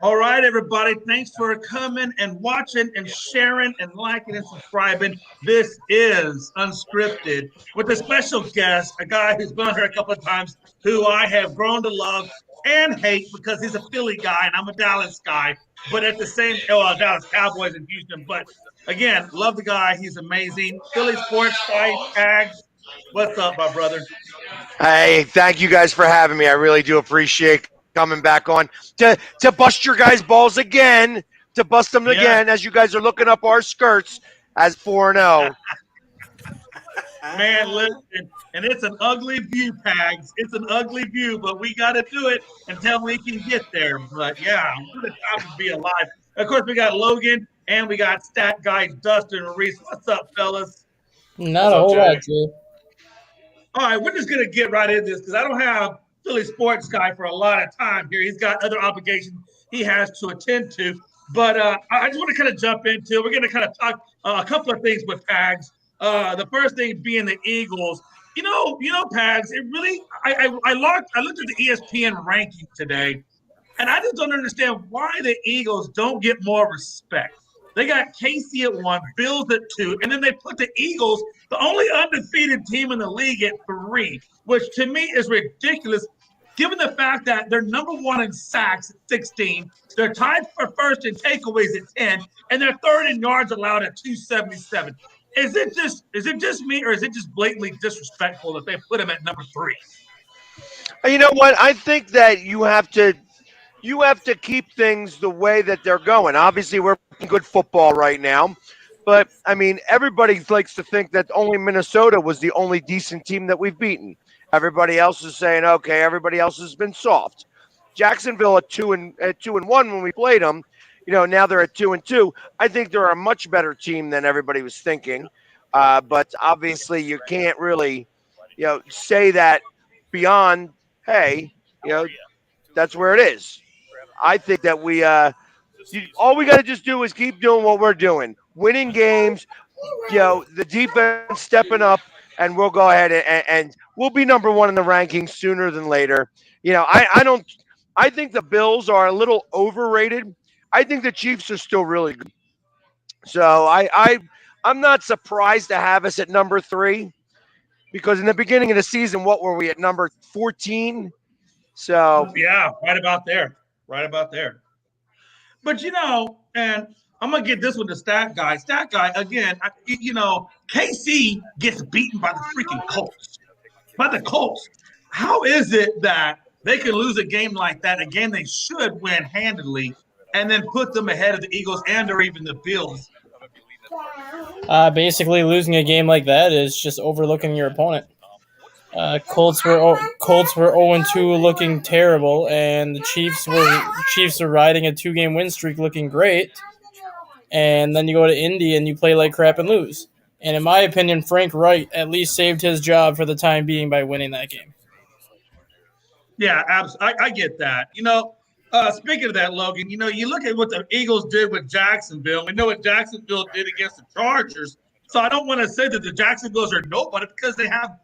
All right, everybody. Thanks for coming and watching and sharing and liking and subscribing. This is Unscripted with a special guest, a guy who's been on here a couple of times, who I have grown to love and hate because he's a Philly guy and I'm a Dallas guy. But at the same, Dallas Cowboys in Houston. But again, love the guy. He's amazing. Philly sports guy, tags. What's up, my brother? Hey, thank you guys for having me. I really do appreciate coming back on to bust your guys' balls again, to bust them Yes. again as you guys are looking up our skirts as 4-0. Man, listen, and it's an ugly view, Pags. It's an ugly view, but we got to do it until we can get there. But yeah, what a time to be alive. Of course, we got Logan and we got stat guy Dustin and Reese. What's up, fellas? Not What's a up, whole Jay? lot, Jay. All right, we're just going to get right into this because I don't have Philly sports guy for a lot of time here. He's got other obligations he has to attend to. But I just want to kind of jump into, we're going to kind of talk a couple of things with Pags. The first thing being the Eagles. Pags. It really. I looked at the ESPN ranking today, and I just don't understand why the Eagles don't get more respect. They got KC at 1, Bills at 2, and then they put the Eagles, the only undefeated team in the league, at 3, which to me is ridiculous, given the fact that they're number 1 in sacks at 16, they're tied for first in takeaways at 10, and they're third in yards allowed at 277. Is it just me, or is it just blatantly disrespectful that they put him at number 3? You know what? I think that you have to keep things the way that they're going. Obviously, we're playing good football right now, but I mean, everybody likes to think that only Minnesota was the only decent team that we've beaten. Everybody else is saying, okay, everybody else has been soft. Jacksonville at 2-1 when we played them. Now they're at 2-2. I think they're a much better team than everybody was thinking. But obviously, you can't really, say that beyond. Hey, that's where it is. I think that all we got to just do is keep doing what we're doing, winning games. The defense stepping up, and we'll go ahead and we'll be number 1 in the rankings sooner than later. I don't. I think the Bills are a little overrated. I think the Chiefs are still really good. So I'm not surprised to have us at number 3 because in the beginning of the season, what were we at, number 14? So Yeah, right about there. Right about there. But and I'm gonna get this one to Stat Guy. Stat Guy again. KC gets beaten by the freaking Colts. By the Colts. How is it that they can lose a game like that? A game they should win handily, and then put them ahead of the Eagles and or even the Bills. Basically, losing a game like that is just overlooking your opponent. Colts were 0-2, looking terrible, and the Chiefs were riding a 2-game win streak, looking great. And then you go to Indy and you play like crap and lose. And in my opinion, Frank Wright at least saved his job for the time being by winning that game. Yeah, I get that. Speaking of that, Logan, you look at what the Eagles did with Jacksonville. We know what Jacksonville did against the Chargers. So I don't want to say that the Jacksonvilles are nobody because they have,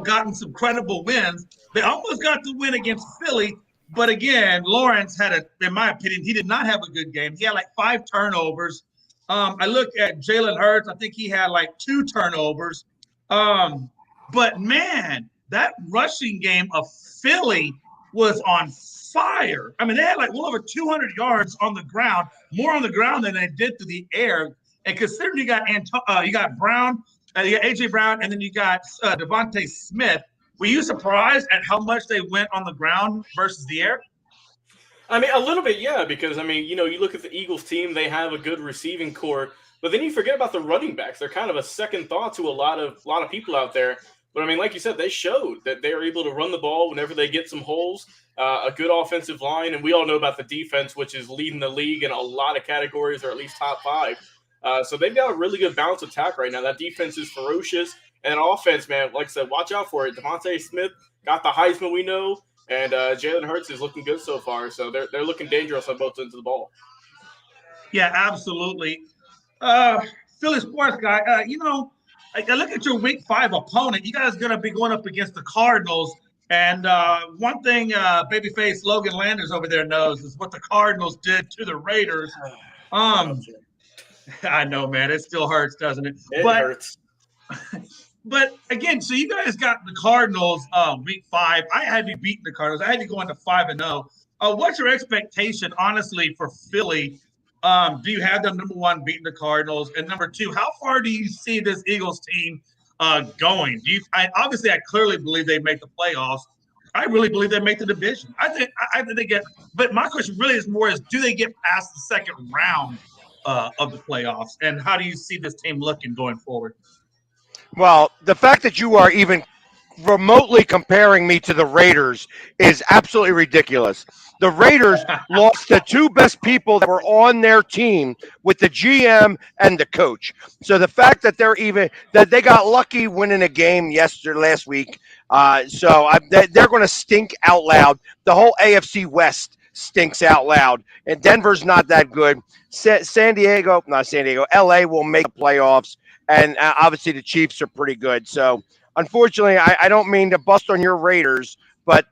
gotten some credible wins. They almost got the win against Philly. But again, Lawrence in my opinion, he did not have a good game. He had like 5 turnovers. I look at Jalen Hurts. I think he had like 2 turnovers. But man, that rushing game of Philly was on fire. I mean, they had like well over 200 yards on the ground, more on the ground than they did through the air. And considering you got Brown, you got AJ Brown, and then you got Devontae Smith. Were you surprised at how much they went on the ground versus the air? I mean, a little bit, yeah, because, you look at the Eagles team, they have a good receiving core, but then you forget about the running backs. They're kind of a second thought to a lot of people out there. But, like you said, they showed that they are able to run the ball whenever they get some holes, a good offensive line, and we all know about the defense, which is leading the league in a lot of categories, or at least top 5. So they've got a really good balanced attack right now. That defense is ferocious. And offense, man, like I said, watch out for it. Devontae Smith got the Heisman, we know, and Jalen Hurts is looking good so far. So they're looking dangerous on both ends of the ball. Yeah, absolutely. Philly sports guy, I look at your week 5 opponent. You guys are going to be going up against the Cardinals. And one thing babyface Logan Landers over there knows is what the Cardinals did to the Raiders. Shut up, Jim. I know, man. It still hurts, doesn't it? It hurts. But again, so you guys got the Cardinals week 5. I had you beating the Cardinals. I had you going to 5-0. What's your expectation, honestly, for Philly? Do you have them, number one, beating the Cardinals? And number two, how far do you see this Eagles team going? Obviously, I clearly believe they make the playoffs. I really believe they make the division. I think they get. But my question really is more: do they get past the second round of the playoffs? And how do you see this team looking going forward? Well, the fact that you are even remotely comparing me to the Raiders is absolutely ridiculous. The Raiders lost the two best people that were on their team with the GM and the coach. So the fact that they got lucky winning a game last week, they're going to stink out loud. The whole AFC West stinks out loud, and Denver's not that good. LA will make the playoffs, and obviously the Chiefs are pretty good. So unfortunately, I don't mean to bust on your Raiders, but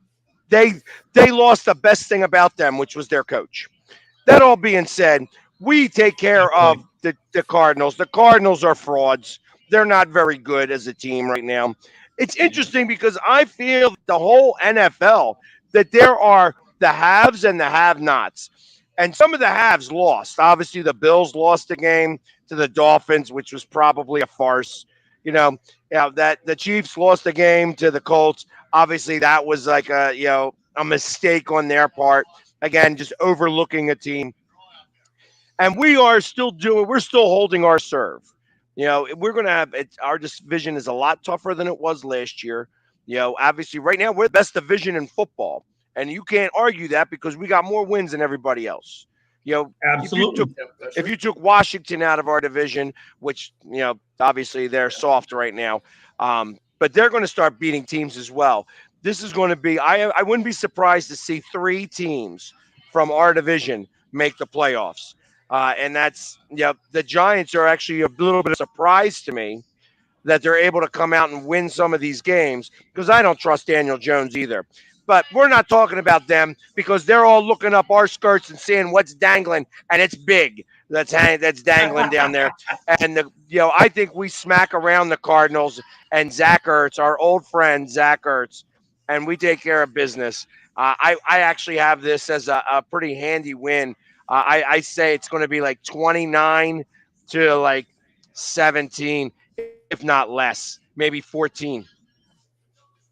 they lost the best thing about them, which was their coach. That all being said, we take care of the Cardinals. The Cardinals are frauds. They're not very good as a team right now. It's interesting because I feel the whole NFL that there are the haves and the have-nots. And some of the haves lost. Obviously, the Bills lost the game to the Dolphins, which was probably a farce. That the Chiefs lost the game to the Colts. Obviously, that was like a mistake on their part. Again, just overlooking a team. And we're still holding our serve. We're going to have our division is a lot tougher than it was last year. Obviously, right now we're the best division in football, and you can't argue that because we got more wins than everybody else. Absolutely. If you took Washington out of our division, which obviously they're soft right now, but they're going to start beating teams as well. This is going to be. I wouldn't be surprised to see 3 teams from our division make the playoffs, and that's the Giants are actually a little bit of a surprise to me that they're able to come out and win some of these games because I don't trust Daniel Jones either. But we're not talking about them because they're all looking up our skirts and seeing what's dangling, and it's big. That's dangling down there. And I think we smack around the Cardinals and Zach Ertz, our old friend Zach Ertz, and we take care of business. I actually have this as a pretty handy win. I say it's going to be like 29 to like 17, if not less, maybe 14.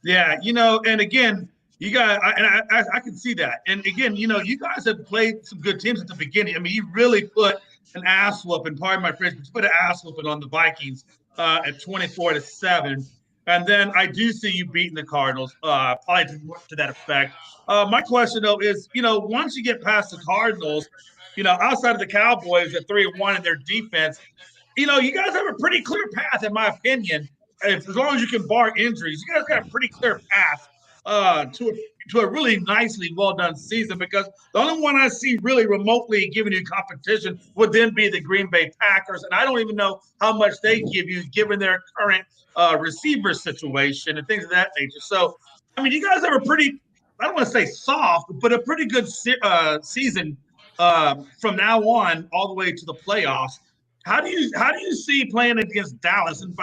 Yeah, and again, you guys, I can see that. And again, you guys have played some good teams at the beginning. I mean, you really put an ass whooping, pardon my French, but you put an ass whooping on the Vikings at 24-7. And then I do see you beating the Cardinals, probably to that effect. My question though is, once you get past the Cardinals, outside of the Cowboys at 3-1 in their defense, you guys have a pretty clear path, in my opinion. As long as you can bar injuries, you guys got a pretty clear path to a really nicely well done season. Because the only one I see really remotely giving you competition would then be the Green Bay Packers, and I don't even know how much they give you given their current receiver situation and things of that nature. So, I mean, you guys have a pretty, I don't want to say soft, but a pretty good season from now on all the way to the playoffs. How do you see playing against Dallas? And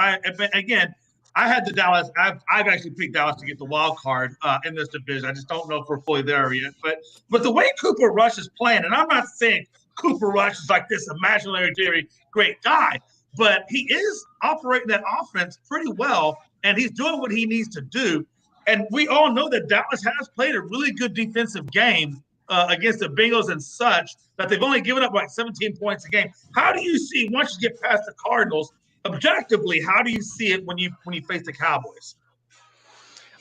again, I had the Dallas. I've actually picked Dallas to get the wild card in this division. I just don't know if we're fully there yet. But the way Cooper Rush is playing, and I'm not saying Cooper Rush is like this imaginary great guy, but he is operating that offense pretty well, and he's doing what he needs to do. And we all know that Dallas has played a really good defensive game against the Bengals and such, that they've only given up like 17 points a game. How do you see, once you get past the Cardinals, objectively, how do you see it when you face the Cowboys?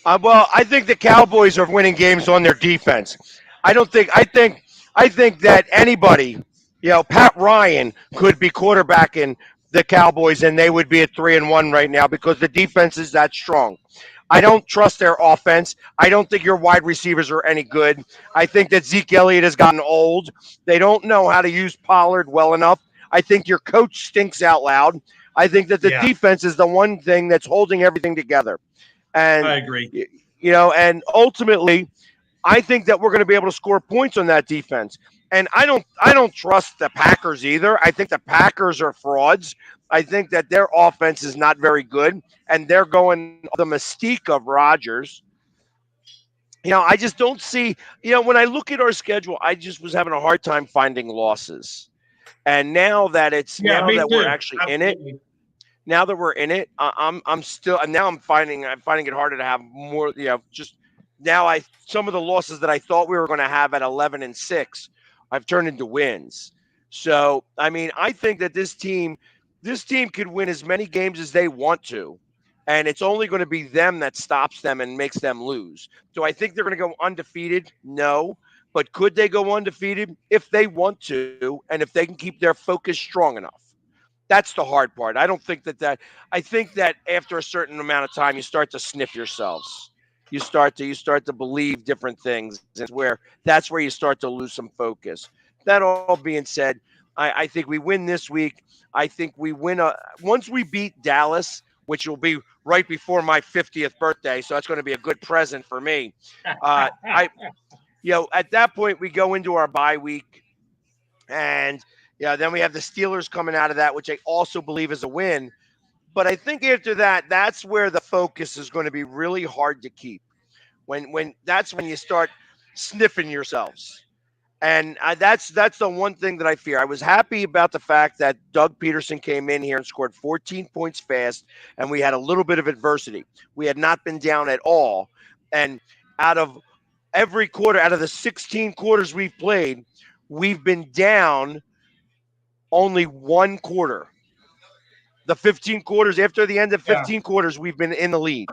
Well, I think the Cowboys are winning games on their defense. I think that anybody, Pat Ryan could be quarterbacking the Cowboys and they would be at 3-1 right now because the defense is that strong. I don't trust their offense. I don't think your wide receivers are any good. I think that Zeke Elliott has gotten old. They don't know how to use Pollard well enough. I think your coach stinks out loud. I think that the defense is the one thing that's holding everything together. And I agree. And ultimately, I think that we're going to be able to score points on that defense. And I don't trust the Packers either. I think the Packers are frauds. I think that their offense is not very good, and they're going the mystique of Rodgers. I just don't see. When I look at our schedule, I just was having a hard time finding losses. And now that Yeah, me we're too. actually in it, Absolutely. now that we're in it, I'm still, and now I'm finding it harder to have more. Just now, some of the losses that I thought we were going to have at 11-6, I've turned into wins. So I mean, I think that this team could win as many games as they want to, and it's only going to be them that stops them and makes them lose. Do I think they're going to go undefeated? No. But could they go undefeated if they want to, and if they can keep their focus strong enough? That's the hard part. I don't think that. I think that after a certain amount of time, you start to sniff yourselves. You start to believe different things. That's where you start to lose some focus. That all being said, I think we win this week. I think we win once we beat Dallas, which will be right before my 50th birthday. So that's going to be a good present for me. At that point we go into our bye week, and then we have the Steelers coming out of that, which I also believe is a win. But I think after that, that's where the focus is going to be really hard to keep. When that's when you start sniffing yourselves. And that's the one thing that I fear. I was happy about the fact that Doug Peterson came in here and scored 14 points fast, and we had a little bit of adversity. We had not been down at all. And out of every quarter, out of the 16 quarters we've played, we've been down only one quarter. The 15 quarters, after the end of Yeah. 15 quarters, we've been in the lead.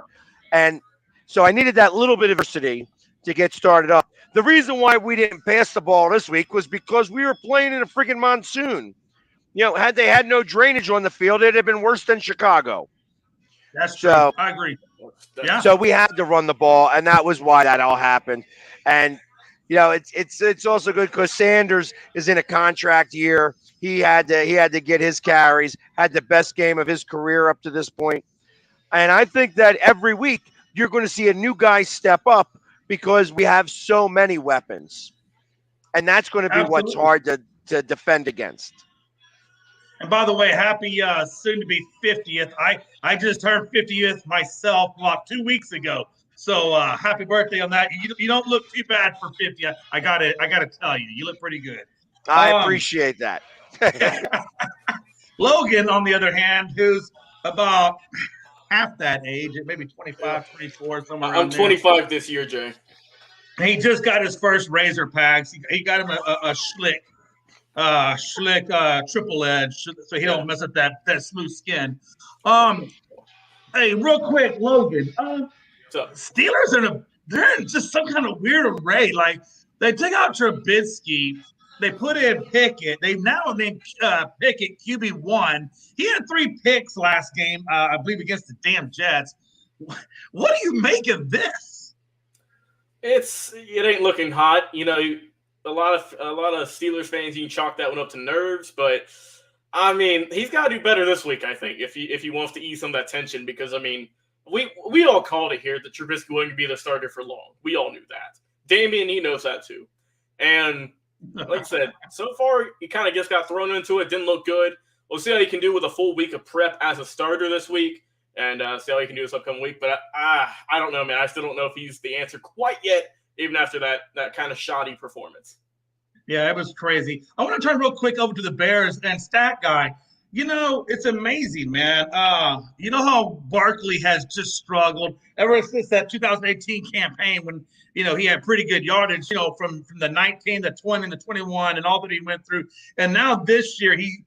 And so I needed that little bit of adversity to get started up. The reason why we didn't pass the ball this week was because we were playing in a freaking monsoon. Had they had no drainage on the field, it'd have been worse than Chicago. That's true. So, I agree. Yeah. so we had to run the ball, and that was why that all happened. And it's also good because Sanders is in a contract year. He had to get his carries. Had the best game of his career up to this point. And I think that every week you're going to see a new guy step up because we have so many weapons, and that's going to be what's Absolutely. hard to defend against. And by the way, happy soon to be 50th. I just turned 50th myself about 2 weeks ago. So happy birthday on that. You don't look too bad for 50. I gotta tell you, you look pretty good. I appreciate that. Logan, on the other hand, who's about half that age, maybe 25, 24, somewhere around I'm 25 this year, Jay. He just got his first razor packs. He got him a Schlick triple edge, so he don't mess up that smooth skin. Hey, real quick, Logan. Steelers they're in just some kind of weird array. Like they took out Trubisky, they put in Pickett. They've now named Pickett QB1. He had 3 picks last game, I believe, against the damn Jets. What do you make of this? It ain't looking hot. A lot of Steelers fans, you can chalk that one up to nerves, but I mean, he's got to do better this week, I think, if he wants to ease some of that tension, because I mean, we all called it here that Trubisky wouldn't be the starter for long. We all knew that. Damian, he knows that too. And like I said, so far he kind of just got thrown into it. Didn't look good. We'll see how he can do with a full week of prep as a starter this week, and see how he can do this upcoming week. But I don't know, man. I still don't know if he's the answer quite yet, even after that kind of shoddy performance. Yeah, it was crazy. I want to turn real quick over to the Bears and Stat Guy. It's amazing, man. You know how Barkley has just struggled ever since that 2018 campaign when, he had pretty good yardage, from the 19, the 20, the 21, and all that he went through. And now this year, he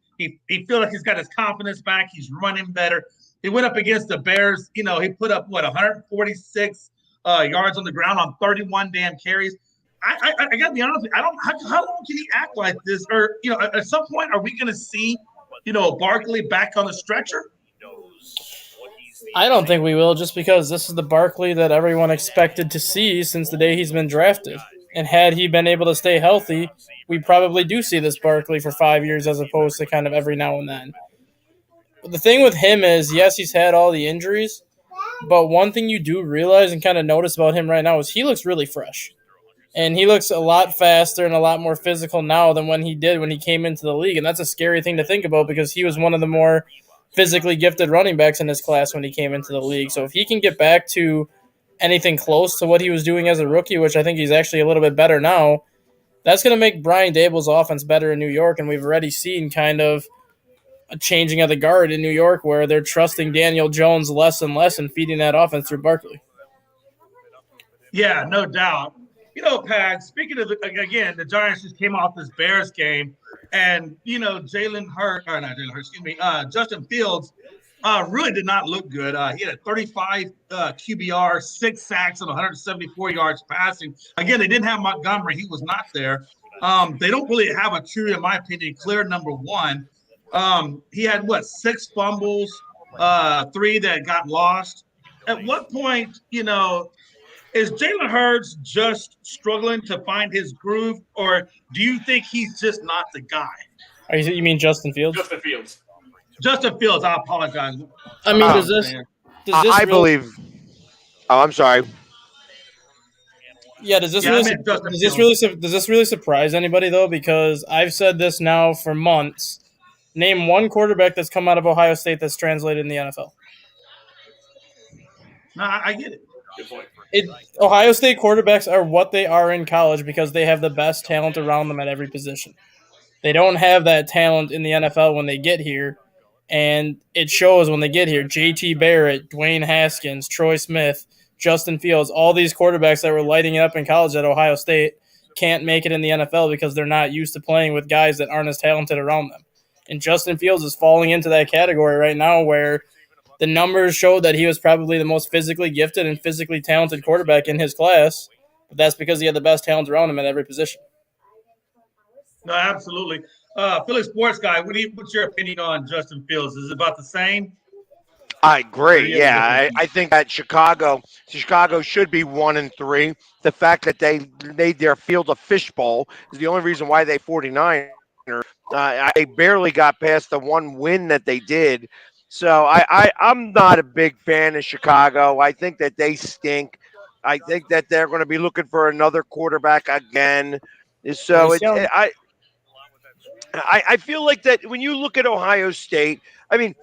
feels like he's got his confidence back. He's running better. He went up against the Bears. He put up, 146 yards on the ground on 31 damn carries. I got to be honest with you, I don't how long can he act like this? Or, at some point, are we going to see, Barkley back on the stretcher? I don't think we will, just because this is the Barkley that everyone expected to see since the day he's been drafted. And had he been able to stay healthy, we probably do see this Barkley for 5 years as opposed to kind of every now and then. But the thing with him is, yes, he's had all the injuries, But one thing you do realize and kind of notice about him right now is he looks really fresh. And he looks a lot faster and a lot more physical now than when he did when he came into the league. And that's a scary thing to think about because he was one of the more physically gifted running backs in his class when he came into the league. So if he can get back to anything close to what he was doing as a rookie, which I think he's actually a little bit better now, that's going to make Brian Dable's offense better in New York. And we've already seen kind of a changing of the guard in New York where they're trusting Daniel Jones less and less and feeding that offense through Barkley. Yeah, no doubt. Pat, speaking of, again, the Giants just came off this Bears game, and, Justin Fields really did not look good. He had a 35 QBR, 6 sacks, and 174 yards passing. Again, they didn't have Montgomery. He was not there. They don't really have a true, in my opinion, clear number one. He had, 6 fumbles, 3 that got lost. At what point, is Jalen Hurts just struggling to find his groove, or do you think he's just not the guy? You mean Justin Fields? Justin Fields. Justin Fields, I apologize. I mean, does this I believe. Oh, I'm sorry. Yeah, does this really surprise anybody though? Because I've said this now for months. Name one quarterback that's come out of Ohio State that's translated in the NFL. No, I get it. Good point. Ohio State quarterbacks are what they are in college because they have the best talent around them at every position. They don't have that talent in the NFL when they get here, and it shows when they get here. J.T. Barrett, Dwayne Haskins, Troy Smith, Justin Fields, all these quarterbacks that were lighting it up in college at Ohio State can't make it in the NFL because they're not used to playing with guys that aren't as talented around them. And Justin Fields is falling into that category right now where the numbers show that he was probably the most physically gifted and physically talented quarterback in his class, but that's because he had the best talent around him at every position. No, absolutely. Philly sports guy, what's your opinion on Justin Fields? Is it about the same? I agree. Yeah, I think that Chicago should be 1-3. The fact that they made their field a fishbowl is the only reason why they 49er. I barely got past the one win that they did. So I'm not a big fan of Chicago. I think that they stink. I think that they're going to be looking for another quarterback again. So I feel like that when you look at Ohio State, I mean,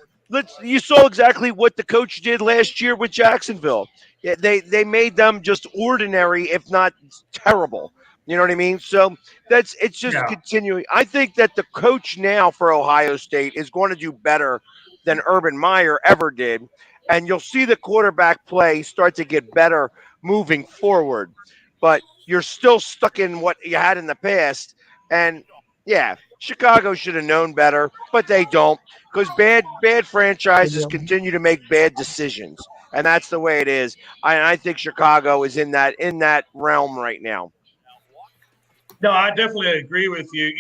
you saw exactly what the coach did last year with Jacksonville. Yeah, they made them just ordinary, if not terrible. You know what I mean? So it's just continuing. I think that the coach now for Ohio State is going to do better than Urban Meyer ever did. And you'll see the quarterback play start to get better moving forward. But you're still stuck in what you had in the past. And, yeah, Chicago should have known better, but they don't. Because bad franchises continue to make bad decisions. And that's the way it is. I think Chicago is in that realm right now. No, I definitely agree with you.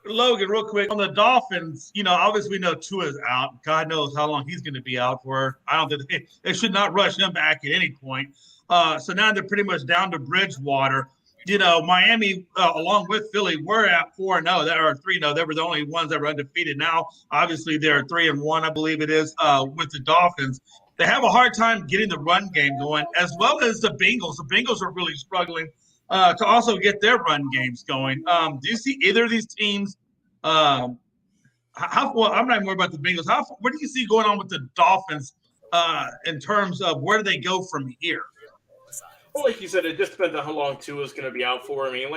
Logan, real quick, on the Dolphins, obviously we know Tua's out. God knows how long he's going to be out for. I don't think they should not rush him back at any point. So now they're pretty much down to Bridgewater. Miami, along with Philly, we're at 4-0. They are 3-0. They were the only ones that were undefeated. Now, obviously, they're 3-1, I believe it is, with the Dolphins. They have a hard time getting the run game going, as well as the Bengals. The Bengals are really struggling to also get their run games going. Do you see either of these teams? I'm not worried about the Bengals. What do you see going on with the Dolphins in terms of where do they go from here? Well, like you said, it just depends on how long Tua's going to be out for. I mean,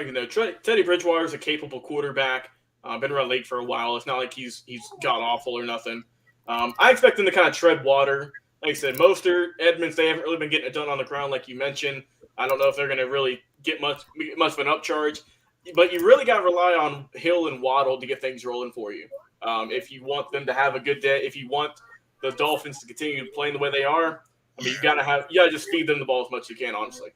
Teddy Bridgewater is a capable quarterback. Been around late for a while. It's not like he's god awful or nothing. I expect him to kind of tread water. Like I said, Mostert, Edmonds, they haven't really been getting it done on the ground like you mentioned. I don't know if they're going to really get much of an upcharge. But you really got to rely on Hill and Waddle to get things rolling for you. If you want them to have a good day, if you want the Dolphins to continue playing the way they are, I mean, you gotta just feed them the ball as much as you can, honestly.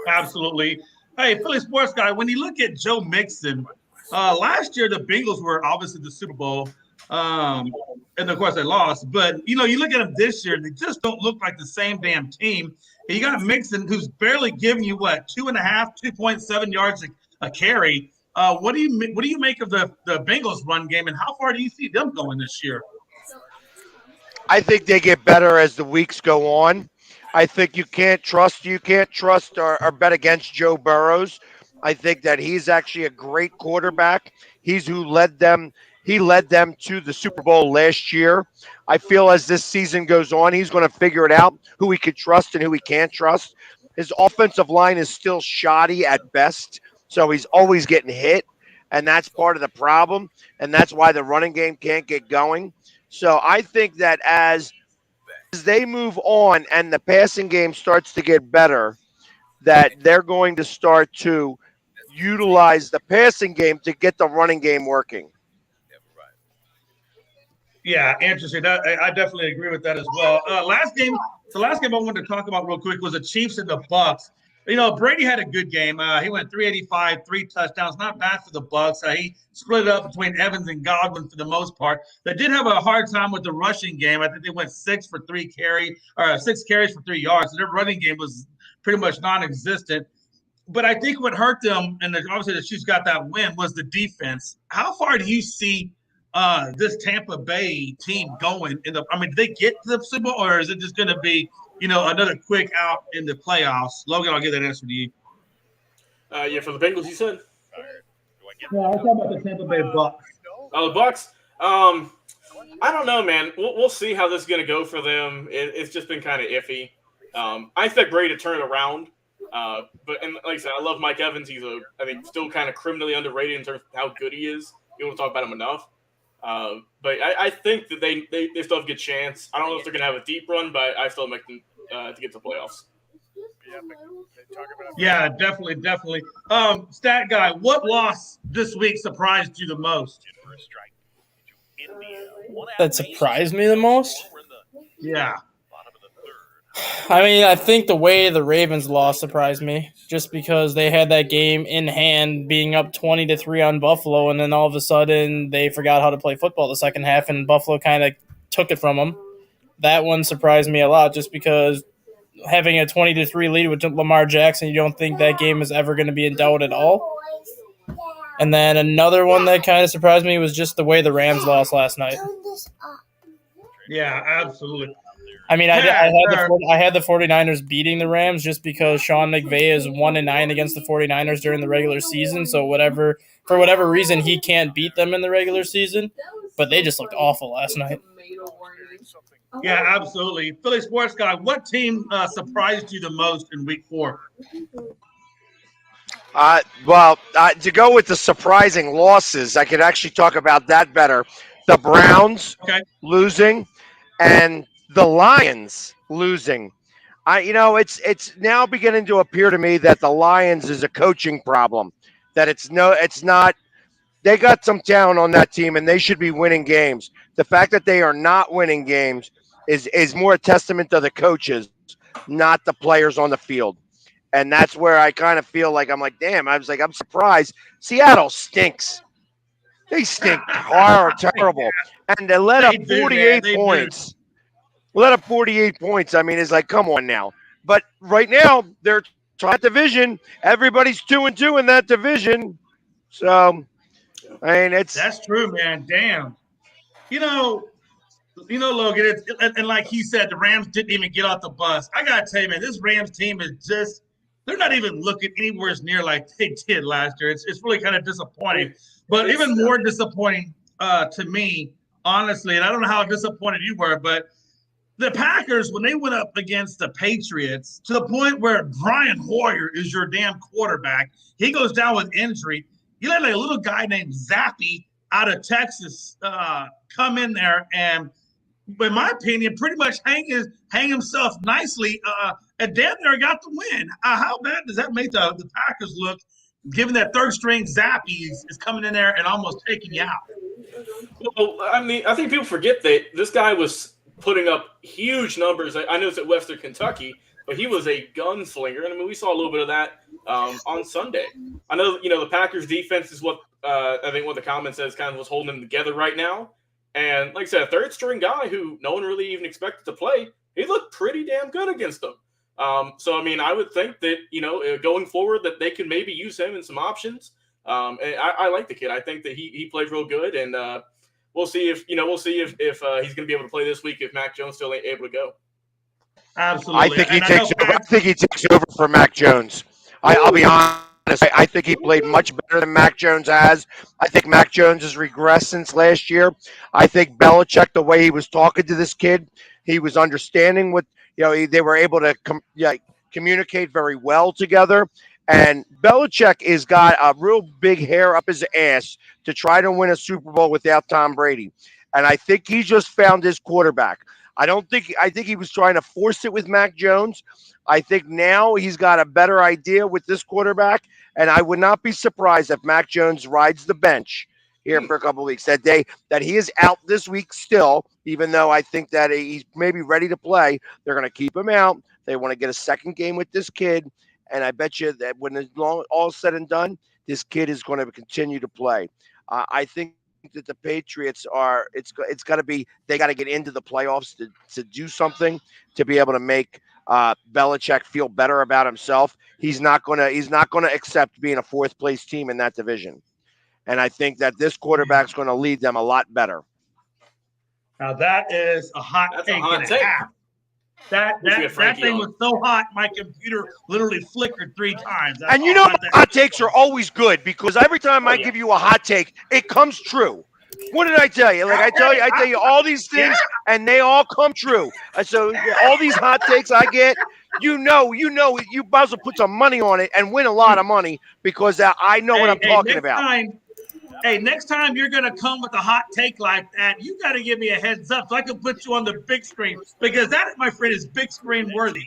Absolutely. Hey, Philly sports guy, when you look at Joe Mixon, last year the Bengals were obviously the Super Bowl, and of course they lost. But you look at them this year, they just don't look like the same damn team. And you got Mixon, who's barely giving you 2.7 yards a carry. What do you make of the Bengals run game, and how far do you see them going this year? I think they get better as the weeks go on. I think you can't trust or bet against Joe Burrows. I think that he's actually a great quarterback. He's who led them. He led them to the Super Bowl last year. I feel as this season goes on, he's going to figure it out who he could trust and who he can't trust. His offensive line is still shoddy at best, so he's always getting hit, and that's part of the problem, and that's why the running game can't get going. So I think that as they move on and the passing game starts to get better, that they're going to start to utilize the passing game to get the running game working. Yeah, interesting. I definitely agree with that as well. The last game I wanted to talk about real quick was the Chiefs and the Bucks. You know, Brady had a good game. He went 385, 3 touchdowns. Not bad for the Bucks. He split it up between Evans and Godwin for the most part. They did have a hard time with the rushing game. I think they went 6 carries for 3 yards. So their running game was pretty much non-existent. But I think what hurt them, and obviously the Chiefs got that win, was the defense. How far do you see this Tampa Bay team going in the? I mean, do they get to the Super Bowl, or is it just going to be another quick out in the playoffs? Logan, I'll give that answer to you. Yeah, for the Bengals, you said. Yeah, I was talking about the Tampa Bay Bucks. Oh, the Bucks. I don't know, man. We'll see how this is going to go for them. It's just been kind of iffy. I expect Brady to turn it around. But like I said, I love Mike Evans. He's I think still kind of criminally underrated in terms of how good he is. You don't talk about him enough. But I think that they still have a good chance. I don't know if they're going to have a deep run, but I still make them to get to the playoffs. Yeah, definitely. Stat guy, what loss this week surprised you the most? That surprised me the most? Yeah. I mean, I think the way the Ravens lost surprised me, just because they had that game in hand, being up 20-3 on Buffalo, and then all of a sudden they forgot how to play football the second half, and Buffalo kind of took it from them. That one surprised me a lot, just because having a 20-3 lead with Lamar Jackson, you don't think that game is ever going to be in doubt at all. And then another one that kind of surprised me was just the way the Rams lost last night. Yeah, absolutely. I mean, I had the 49ers beating the Rams just because Sean McVay is 1-9 against the 49ers during the regular season. So for whatever reason, he can't beat them in the regular season. But they just looked awful last night. Yeah, absolutely. Philly Sports Guy, what team surprised you the most in Week 4? To go with the surprising losses, I could actually talk about that better. The Browns losing and the Lions losing. It's now beginning to appear to me that the Lions is a coaching problem. That it's not. They got some talent on that team, and they should be winning games. The fact that they are not winning games is more a testament to the coaches, not the players on the field. And that's where I kind of feel like I'm surprised. Seattle stinks. They stink terrible. And they let up 48 points. Let up 48 points. I mean, it's like, come on now. But right now, they're trying that division. Everybody's 2-2 in that division. So, I mean, that's true, man. Damn. Logan, and like he said, the Rams didn't even get off the bus. I got to tell you, man, this Rams team is just – they're not even looking anywhere near like they did last year. It's really kind of disappointing. But even more disappointing to me, honestly, and I don't know how disappointed you were, but the Packers, when they went up against the Patriots, to the point where Brian Hoyer is your damn quarterback, he goes down with injury. You let a little guy named Zappy out of Texas come in there and, in my opinion, pretty much hang himself nicely and damn near got the win. How bad does that make the Packers look, given that third-string Zappy is coming in there and almost taking you out? Well, I mean, I think people forget that this guy was putting up huge numbers. I know it's at Western Kentucky, but he was a gunslinger. And I mean, we saw a little bit of that on Sunday. I know, the Packers defense is what I think what the comment says kind of was holding them together right now. And like I said, a third string guy who no one really even expected to play, he looked pretty damn good against them. So, I mean, I would think that, going forward that they could maybe use him in some options. And I like the kid. I think that he played real good. And we'll see if he's going to be able to play this week if Mac Jones still ain't able to go. Absolutely. I think he takes over for Mac Jones. I'll be honest. I think he played much better than Mac Jones has. I think Mac Jones has regressed since last year. I think Belichick, the way he was talking to this kid, he was understanding what they were able to communicate very well together. And Belichick has got a real big hair up his ass to try to win a Super Bowl without Tom Brady. And I think he just found his quarterback. I think he was trying to force it with Mac Jones. I think now he's got a better idea with this quarterback, and I would not be surprised if Mac Jones rides the bench here for a couple of weeks. That he is out this week still, even though I think that he's maybe ready to play. They're going to keep him out. They want to get a second game with this kid, and I bet you that when it's all said and done, this kid is going to continue to play. I think that the Patriots it's got to be, they got to get into the playoffs to do something to be able to make Belichick feel better about himself. He's not gonna accept being a fourth place team in that division, and I think that this quarterback's going to lead them a lot better. Now that is a hot take and a half. That thing was so hot, my computer literally flickered 3 times. And hot takes are always good because every time I give you a hot take, it comes true. What did I tell you? I tell you all these things, and they all come true. So all these hot takes I get, you might as well put some money on it and win a lot of money because I know what I'm talking about. Next time you're going to come with a hot take like that, you got to give me a heads up so I can put you on the big screen because that, my friend, is big screen worthy.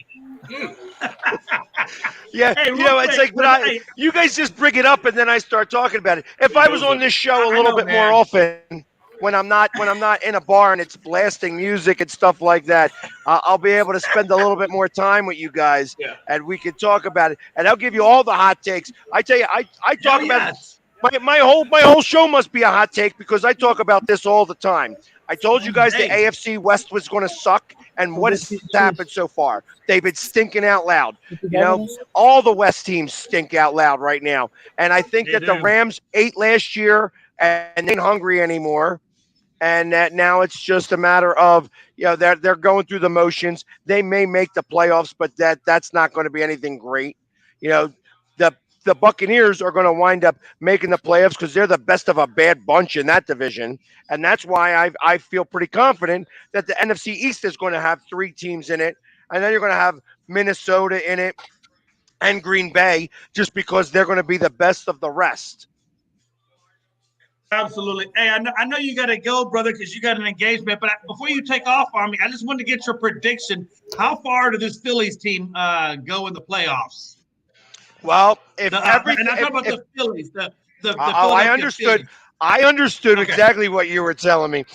Yeah, it's like, you guys just bring it up and then I start talking about it. If I was on this show a little bit more often, when I'm not in a bar and it's blasting music and stuff like that, I'll be able to spend a little bit more time with you guys, and we can talk about it. And I'll give you all the hot takes. I tell you, I talk about. My whole show must be a hot take because I talk about this all the time. I told you guys the AFC West was going to suck, and what has happened so far? They've been stinking out loud. All the West teams stink out loud right now, and I think that the Rams ate last year and they ain't hungry anymore, and that now it's just a matter of they're going through the motions. They may make the playoffs, but that's not going to be anything great. The Buccaneers are going to wind up making the playoffs because they're the best of a bad bunch in that division. And that's why I feel pretty confident that the NFC East is going to have 3 teams in it. And then you're going to have Minnesota in it and Green Bay just because they're going to be the best of the rest. Absolutely. Hey, I know you got to go, brother, because you got an engagement. But before you take off on me, I just wanted to get your prediction. How far did this Phillies team go in the playoffs? Well, and I'm talking about the Phillies. I understood. Phillies. I understood exactly what you were telling me.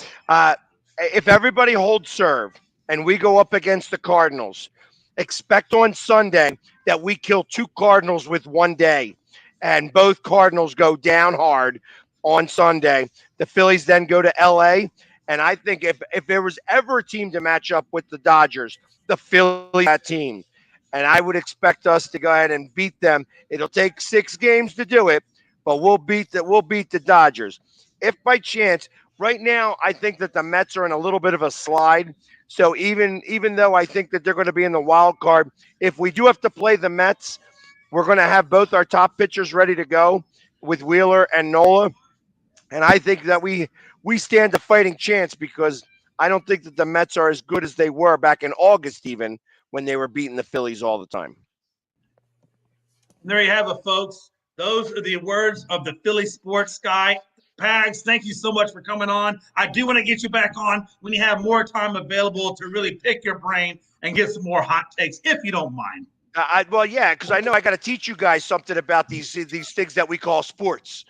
If everybody holds serve and we go up against the Cardinals, expect on Sunday that we kill 2 Cardinals with 1 day, and both Cardinals go down hard on Sunday. The Phillies then go to LA, and I think if there was ever a team to match up with the Dodgers, the Phillies that team. And I would expect us to go ahead and beat them. It'll take 6 games to do it, but we'll beat the Dodgers. If by chance, right now, I think that the Mets are in a little bit of a slide. So even though I think that they're going to be in the wild card, if we do have to play the Mets, we're going to have both our top pitchers ready to go with Wheeler and Nola. And I think that we stand a fighting chance because I don't think that the Mets are as good as they were back in August even, when they were beating the Phillies all the time. There you have it, folks. Those are the words of the Philly sports guy. Pags, thank you so much for coming on. I do want to get you back on when you have more time available to really pick your brain and get some more hot takes, if you don't mind. Because I know I got to teach you guys something about these things that we call sports.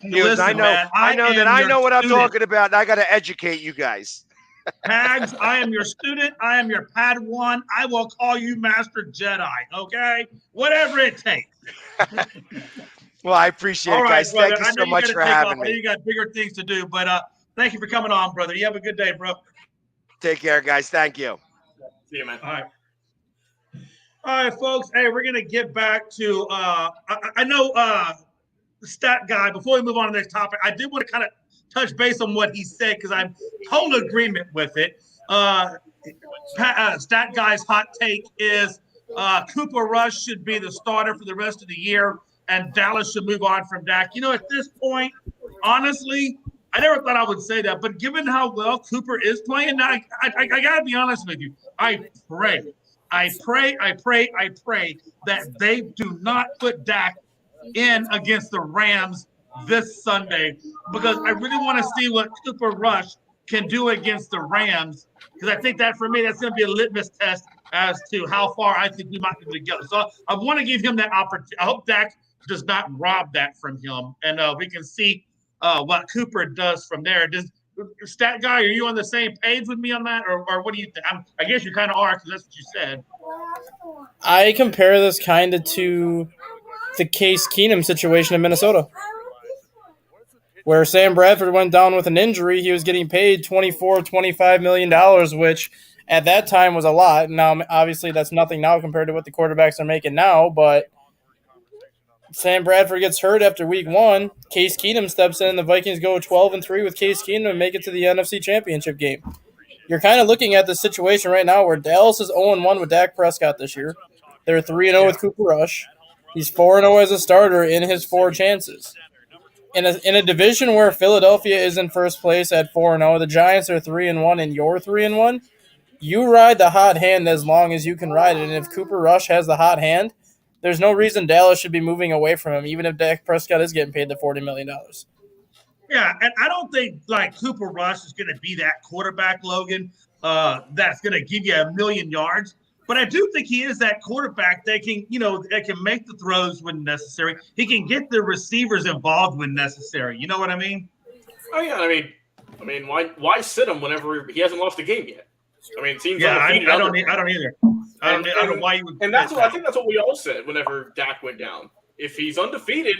Listen, I know what I'm talking about, and I got to educate you guys. Pags, I am your student. I am your Padawan. I will call you Master Jedi, okay? Whatever it takes. Well, I appreciate it, guys. Brother. Thank you so much for having me. I know you got bigger things to do, but thank you for coming on, brother. You have a good day, bro. Take care, guys. Thank you. See you, man. All right, folks. Hey, we're going to get back to I know the stat guy, before we move on to the next topic, I did want to kind of touch base on what he said because I'm total agreement with it. Stat Guy's hot take is Cooper Rush should be the starter for the rest of the year, and Dallas should move on from Dak. At this point, honestly, I never thought I would say that, but given how well Cooper is playing, now I got to be honest with you. I pray that they do not put Dak in against the Rams this Sunday because I really want to see what Cooper Rush can do against the Rams because I think that for me, that's going to be a litmus test as to how far I think we might be able to go. So I want to give him that opportunity. I hope Dak does not rob that from him, and we can see what Cooper does from there. Stat Guy, are you on the same page with me on that, or what do you think? I guess you kind of are because that's what you said. I compare this kind of to the Case Keenum situation in Minnesota, where Sam Bradford went down with an injury. He was getting paid $24-25 million, which at that time was a lot. Now, obviously, that's nothing now compared to what the quarterbacks are making now, but Sam Bradford gets hurt after week 1. Case Keenum steps in, and the Vikings go 12-3 with Case Keenum and make it to the NFC Championship game. You're kind of looking at the situation right now where Dallas is 0-1 with Dak Prescott this year. They're 3-0 with Cooper Rush. He's 4-0 as a starter in his 4 chances. In a division where Philadelphia is in first place at 4-0, the Giants are 3-1, and you're 3-1. You ride the hot hand as long as you can ride it, and if Cooper Rush has the hot hand, there's no reason Dallas should be moving away from him, even if Dak Prescott is getting paid the $40 million. Yeah, and I don't think Cooper Rush is going to be that quarterback, Logan, that's going to give you 1,000,000 yards. But I do think he is that quarterback that can make the throws when necessary. He can get the receivers involved when necessary. You know what I mean? Oh yeah, I mean, why sit him whenever he hasn't lost a game yet? I mean, it seems I don't either. I don't know why you would. And I think that's what we all said whenever Dak went down. If he's undefeated,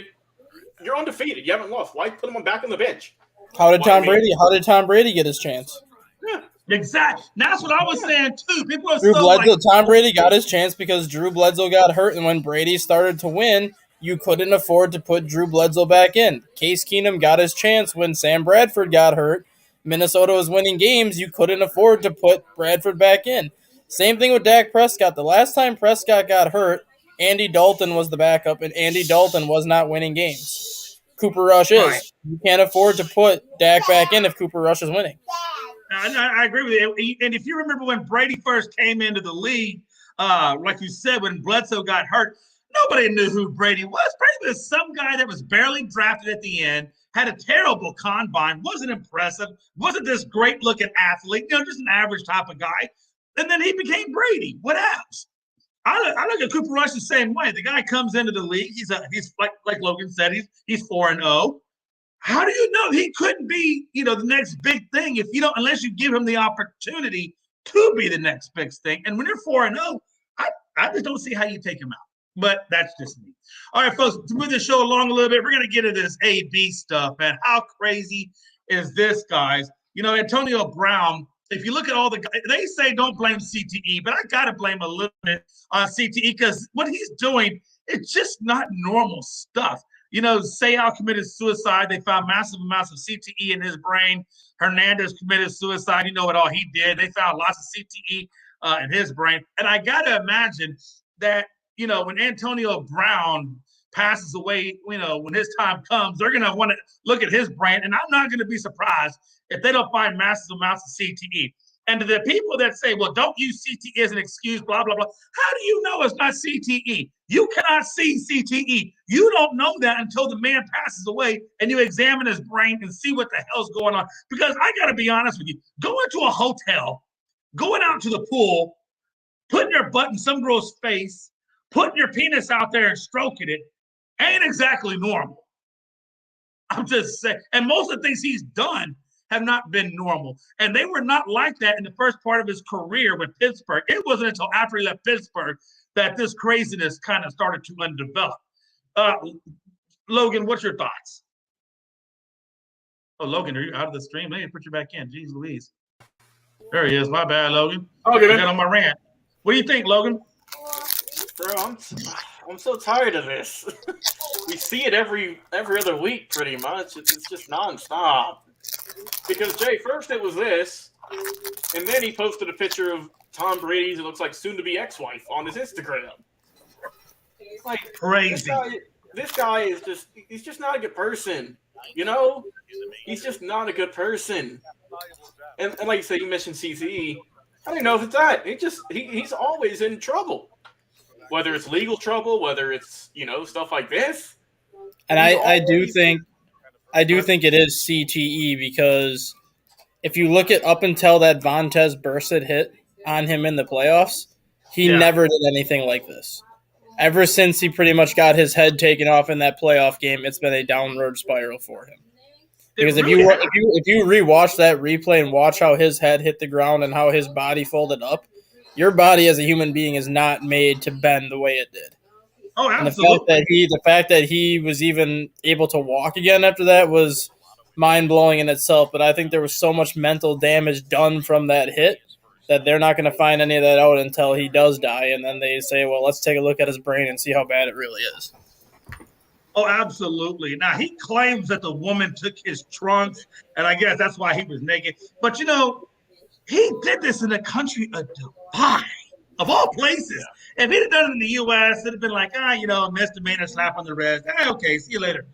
you're undefeated. You haven't lost. Why put him back on the bench? How did Tom Brady get his chance? Yeah. Exactly. That's what I was saying too. People are Tom Brady got his chance because Drew Bledsoe got hurt, and when Brady started to win, you couldn't afford to put Drew Bledsoe back in. Case Keenum got his chance when Sam Bradford got hurt. Minnesota was winning games. You couldn't afford to put Bradford back in. Same thing with Dak Prescott. The last time Prescott got hurt, Andy Dalton was the backup, and Andy Dalton was not winning games. Cooper Rush is. Right. You can't afford to put Dak back in if Cooper Rush is winning. I agree with you. And if you remember when Brady first came into the league, like you said, when Bledsoe got hurt, nobody knew who Brady was. Brady was some guy that was barely drafted at the end, had a terrible combine, wasn't impressive, wasn't this great-looking athlete, just an average type of guy. And then he became Brady. What else? I look at Cooper Rush the same way. The guy comes into the league. He's like Logan said, he's 4-0. How do you know he couldn't be, the next big thing unless you give him the opportunity to be the next big thing? And when you're 4-0, I just don't see how you take him out. But that's just me. All right, folks, to move the show along a little bit, we're going to get into this AB stuff, man. How crazy is this, guys? Antonio Brown, if you look at all the guys, they say don't blame CTE, but I got to blame a little bit on CTE because what he's doing, it's just not normal stuff. Sayal committed suicide. They found massive amounts of CTE in his brain. Hernandez committed suicide. You know what all he did. They found lots of CTE in his brain. And I got to imagine that, when Antonio Brown passes away, when his time comes, they're going to want to look at his brain. And I'm not going to be surprised if they don't find massive amounts of CTE. And to the people that say, well, don't use CTE as an excuse, blah, blah, blah. How do you know it's not CTE? You cannot see CTE. You don't know that until the man passes away and you examine his brain and see what the hell's going on. Because I got to be honest with you, going to a hotel, going out to the pool, putting your butt in some girl's face, putting your penis out there and stroking it ain't exactly normal. I'm just saying. And most of the things he's done have not been normal. And they were not like that in the first part of his career with Pittsburgh. It wasn't until after he left Pittsburgh that this craziness kind of started to undevelop. Logan, what's your thoughts? Oh, Logan, are you out of the stream? Let me put you back in. Jeez Louise. There he is. My bad, Logan. Okay, I got on my rant. What do you think, Logan? Bro, I'm so tired of this. We see it every other week, pretty much. It's just nonstop. Because, Jay, first it was this, and then he posted a picture of Tom Brady's, it looks like, soon-to-be ex-wife on his Instagram. Like, Crazy. This guy is he's just not a good person. You know? He's just not a good person. And like you said, you mentioned CTE. I don't know if it's that. He's always in trouble. Whether it's legal trouble, whether it's, stuff like this. And I do think it is CTE because if you look at up until that Vontaze Burfict hit on him in the playoffs, he never did anything like this. Ever since he pretty much got his head taken off in that playoff game, it's been a downward spiral for him. Because if you rewatch that replay and watch how his head hit the ground and how his body folded up, your body as a human being is not made to bend the way it did. Oh, absolutely. And the fact that he was even able to walk again after that was mind-blowing in itself. But I think there was so much mental damage done from that hit that they're not going to find any of that out until he does die. And then they say, well, let's take a look at his brain and see how bad it really is. Oh, absolutely. Now, he claims that the woman took his trunks, and I guess that's why he was naked. But, he did this in the country of Dubai, of all places. If he'd have done it in the U.S., it'd have been like, a misdemeanor, slap on the wrist. Okay, see you later.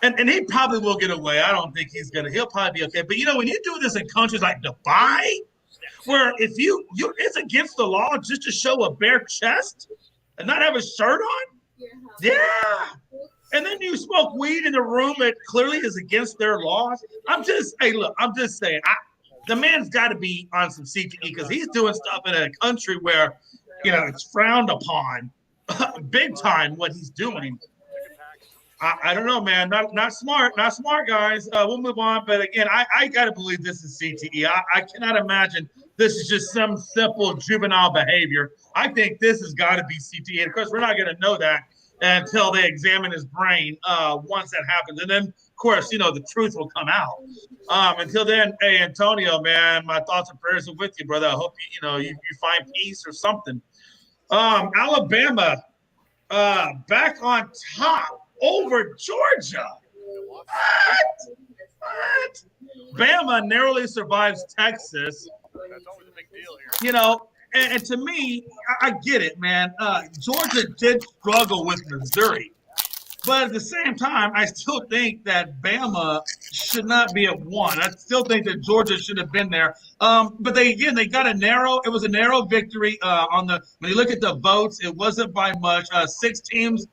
And he probably will get away. I don't think he'll probably be okay. But, when you do this in countries like Dubai, where if it's against the law just to show a bare chest and not have a shirt on? Yeah. And then you smoke weed in the room that clearly is against their laws. I'm just saying, the man's got to be on some CTE because he's doing stuff in a country where, it's frowned upon big time what he's doing. I don't know, man. Not smart, guys. We'll move on. But again, I got to believe this is CTE. I cannot imagine this is just some simple juvenile behavior. I think this has got to be CTE. And of course, we're not going to know that until they examine his brain once that happens. And then, of course, the truth will come out. Until then, hey, Antonio, man, my thoughts and prayers are with you, brother. I hope you find peace or something. Alabama back on top over Georgia. What? Bama narrowly survives Texas. That's always a big deal here. And to me, I get it, man. Georgia did struggle with Missouri. But at the same time, I still think that Bama should not be at 1. I still think that Georgia should have been there. But they got it was a narrow victory when you look at the votes, it wasn't by much. 6 teams,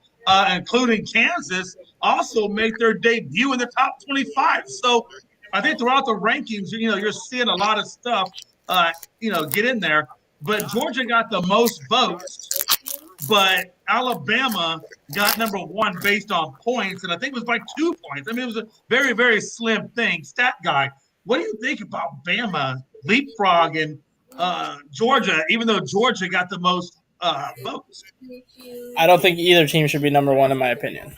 including Kansas, also make their debut in the top 25. So I think throughout the rankings, you're seeing a lot of stuff, get in there. But Georgia got the most votes, but Alabama got number 1 based on points, and I think it was by 2 points. I mean, it was a very, very slim thing. Stat guy, what do you think about Bama leapfrogging Georgia, even though Georgia got the most votes? I don't think either team should be number 1, in my opinion.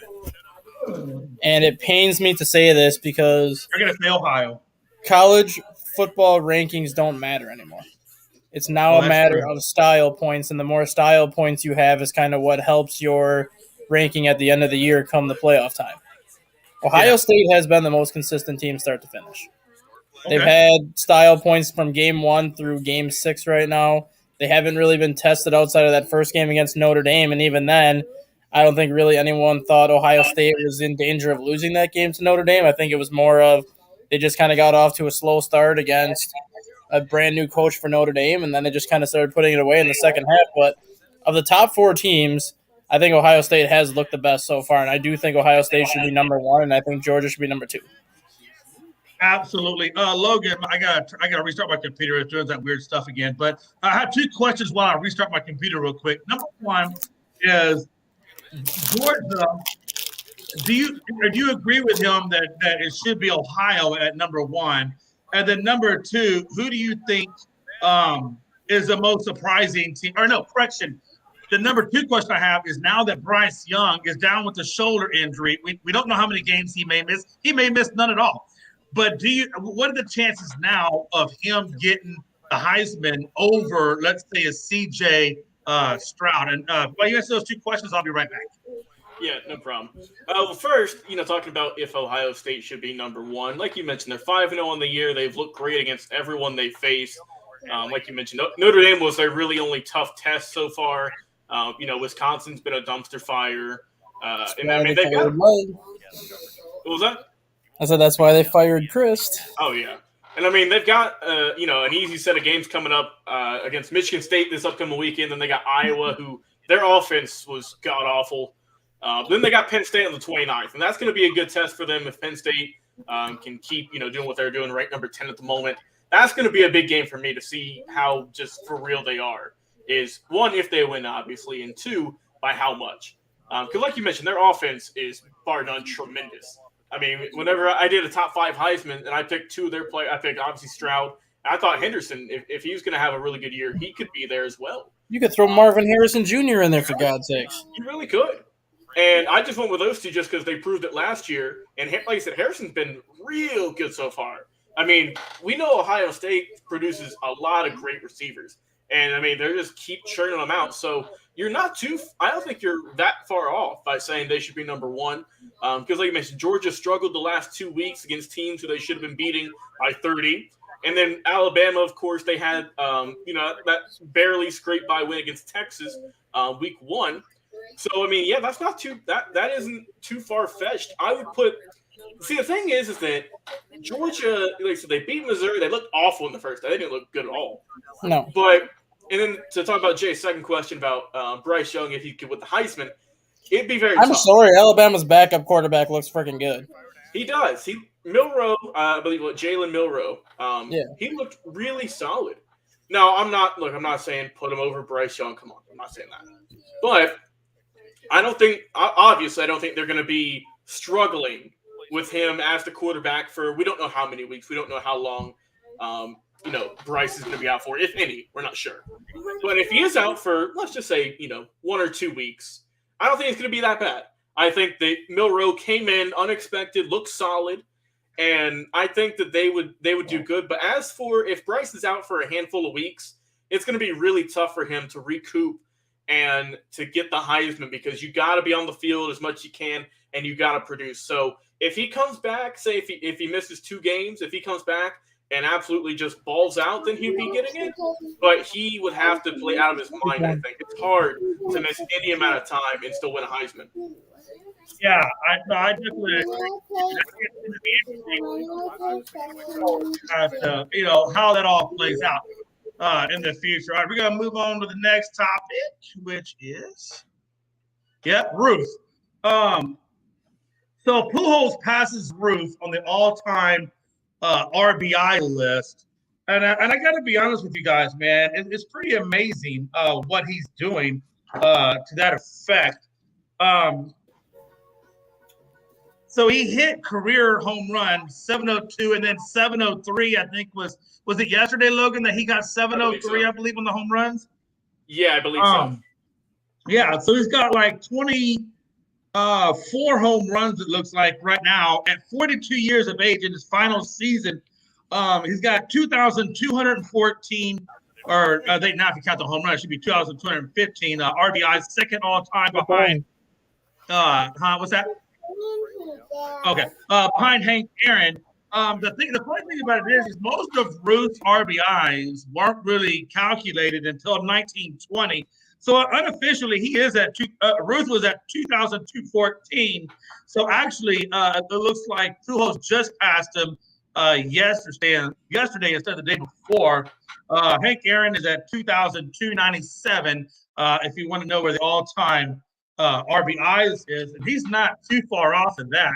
And it pains me to say this because you're going to say Ohio. College football rankings don't matter anymore. It's now a matter of style points, and the more style points you have is kind of what helps your ranking at the end of the year come the playoff time. Ohio State has been the most consistent team start to finish. Okay. They've had style points from game 1 through game 6 right now. They haven't really been tested outside of that first game against Notre Dame, and even then, I don't think really anyone thought Ohio State was in danger of losing that game to Notre Dame. I think it was more of they just kind of got off to a slow start against a brand new coach for Notre Dame, and then they just kind of started putting it away in the second half. But of the top 4 teams, I think Ohio State has looked the best so far, and I do think Ohio State should be number 1, and I think Georgia should be number 2. Absolutely. Logan, I gotta restart my computer. It's doing that weird stuff again. But I have 2 questions while I restart my computer real quick. Number 1 is Georgia. Do you agree with him that it should be Ohio at number 1? And then number 2, who do you think is the most surprising team? Or no, correction. The number 2 question I have is now that Bryce Young is down with a shoulder injury, we don't know how many games he may miss. He may miss none at all. But what are the chances now of him getting the Heisman over, let's say, a CJ Stroud? And while you answer those 2 questions, I'll be right back. Yeah, no problem. Well, first, talking about if Ohio State should be number one, like you mentioned, they're 5-0 on the year. They've looked great against everyone they faced. Like you mentioned, Notre Dame was their really only tough test so far. Wisconsin's been a dumpster fire. That's And I why mean, they they've got. fired Mud. What was that? I said that's why they fired Christ. Oh, yeah. And I mean, they've got, an easy set of games coming up against Michigan State this upcoming weekend. Then they got Iowa, who their offense was god awful. Then they got Penn State on the 29th, and that's going to be a good test for them if Penn State can keep, doing what they're doing, right number 10 at the moment. That's going to be a big game for me to see how just for real they are. Is one, if they win, obviously, and two, by how much. Because like you mentioned, their offense is bar none tremendous. I mean, whenever I did a top 5 Heisman and I picked 2 of their players, I picked obviously Stroud. I thought Henderson, if he was going to have a really good year, he could be there as well. You could throw Marvin Harrison Jr. in there for God's sakes. You really could. And I just went with those two just because they proved it last year. And like I said, Harrison's been real good so far. I mean, we know Ohio State produces a lot of great receivers. And, I mean, they just keep churning them out. So you're not too – I don't think you're that far off by saying they should be number one. Because, like you mentioned, Georgia struggled the last 2 weeks against teams who they should have been beating by 30. And then Alabama, of course, they had, that barely scraped by win against Texas week 1. So, I mean, yeah, that's not too – that isn't too far-fetched. I would put – see, the thing is that Georgia, like, so they beat Missouri. They looked awful in the first. They didn't look good at all. No. But – and then to talk about Jay's second question about Bryce Young, if he could with the Heisman, it'd be very tough. I'm sorry, Alabama's backup quarterback looks freaking good. He does. Milroe, I believe, Jalen Milroe, Yeah. he looked really solid. Now, I'm not saying put him over Bryce Young. Come on, I'm not saying that. But I don't think they're going to be struggling with him as the quarterback for we don't know how many weeks. We don't know how long Bryce is going to be out for, if any. We're not sure. But if he is out for, let's just say, 1 or 2 weeks, I don't think it's going to be that bad. I think that Milroe came in unexpected, looked solid, and I think that they would do good. But as for if Bryce is out for a handful of weeks, it's going to be really tough for him to recoup and to get the Heisman because you got to be on the field as much as you can and you got to produce. So if he comes back, say if he misses 2 games, if he comes back and absolutely just balls out, then he'd be getting it. But he would have to play out of his mind, I think. It's hard to miss any amount of time and still win a Heisman. Yeah, I definitely agree. How that all plays out in the future. All right, we're going to move on to the next topic, which is, Ruth. So Pujols passes Ruth on the all-time RBI list. And I got to be honest with you guys, man. It's pretty amazing what he's doing to that effect. So he hit career home run 702 and then 703. I think was it yesterday, Logan, that he got 703? I believe on the home runs. Yeah, I believe so. Yeah, so he's got like 24 home runs. It looks like right now at 42 years of age in his final season. He's got 2,214, or now if you count the home run, it should be 2,215 RBIs, second all time behind. What's that? Okay, behind Hank Aaron. The funny thing about it is most of Ruth's RBIs weren't really calculated until 1920. So unofficially, he is at Ruth was at 2,214. So actually, it looks like Pujols just passed him yesterday instead of the day before. Hank Aaron is at 2,297. If you want to know where the all-time RBIs is, and he's not too far off of that.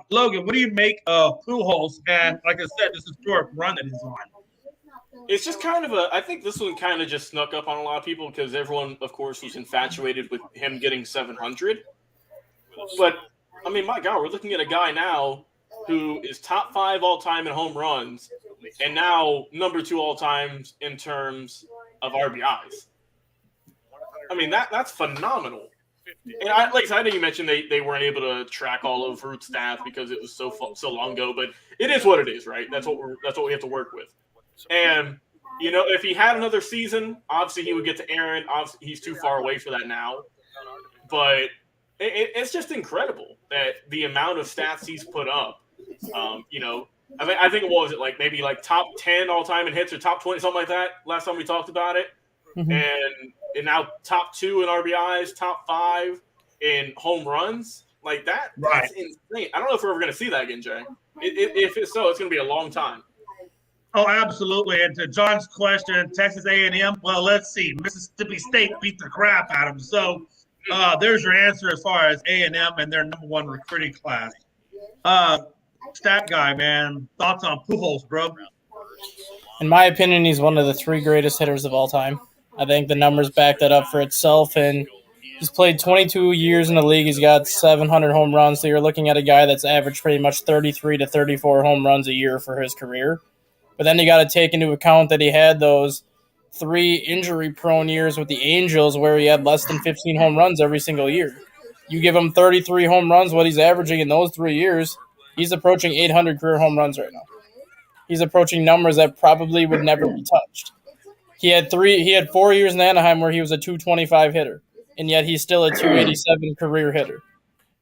Logan, what do you make of Pujols and, like I said, this historic run that he's on? It's just kind of I think this one kind of just snuck up on a lot of people because everyone, of course, was infatuated with him getting 700. But, I mean, my God, we're looking at a guy now who is top 5 all-time in home runs and now number 2 all-time in terms of RBIs. I mean, that's phenomenal. And I know you mentioned they weren't able to track all of Ruth's stats because it was so long ago, but it is what it is, right? That's what we have to work with. And if he had another season, obviously he would get to Aaron. Obviously, he's too far away for that now. But It's just incredible that the amount of stats he's put up. I think what was it, like maybe like top 10 all time in hits or top 20, something like that. Last time we talked about it, and now top 2 in RBIs, top 5 in home runs. Like that, that's insane. I don't know if we're ever going to see that again, Jay. If it's so, it's going to be a long time. Oh, absolutely. And to John's question, Texas A&M. Well, let's see. Mississippi State beat the crap out of them. So there's your answer as far as A&M and their number 1 recruiting class. Stat guy, man. Thoughts on Pujols, bro? In my opinion, he's one of the 3 greatest hitters of all time. I think the numbers back that up for itself, and he's played 22 years in the league. He's got 700 home runs, so you're looking at a guy that's averaged pretty much 33 to 34 home runs a year for his career. But then you got to take into account that he had those 3 injury-prone years with the Angels where he had less than 15 home runs every single year. You give him 33 home runs, what he's averaging in those 3 years, he's approaching 800 career home runs right now. He's approaching numbers that probably would never be touched. He had 4 years in Anaheim where he was a 225 hitter, and yet he's still a 287 career hitter.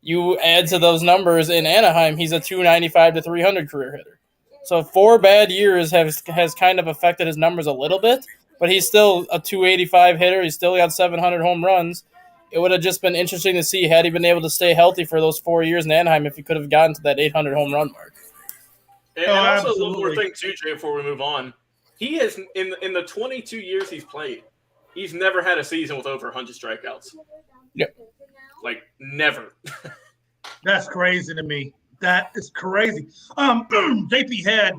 You add to those numbers in Anaheim, he's a 295 to 300 career hitter. So 4 bad years has kind of affected his numbers a little bit, but he's still a 285 hitter. He's still got 700 home runs. It would have just been interesting to see had he been able to stay healthy for those 4 years in Anaheim if he could have gotten to that 800 home run mark. And also one more thing too, Jay, before we move on. He has in the 22 years he's played, he's never had a season with over 100 strikeouts. Yep. Like never. That's crazy to me. That is crazy. JP Head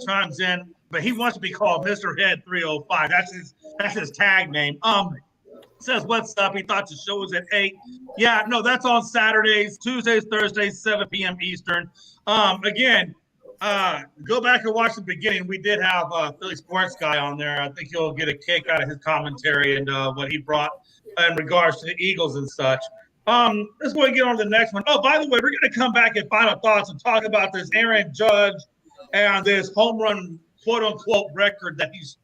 chimes in, but he wants to be called Mr. Head 305. That's his tag name. Says, what's up? He thought the show was at 8. Yeah, no, that's on Saturdays, Tuesdays, Thursdays, 7 p.m. Eastern. Again, go back and watch the beginning. We did have Philly Sports Guy on there. I think you'll get a kick out of his commentary and what he brought in regards to the Eagles and such. Let's go and get on to the next one. Oh, by the way, we're going to come back in final thoughts and talk about this Aaron Judge and this home run quote-unquote record that he's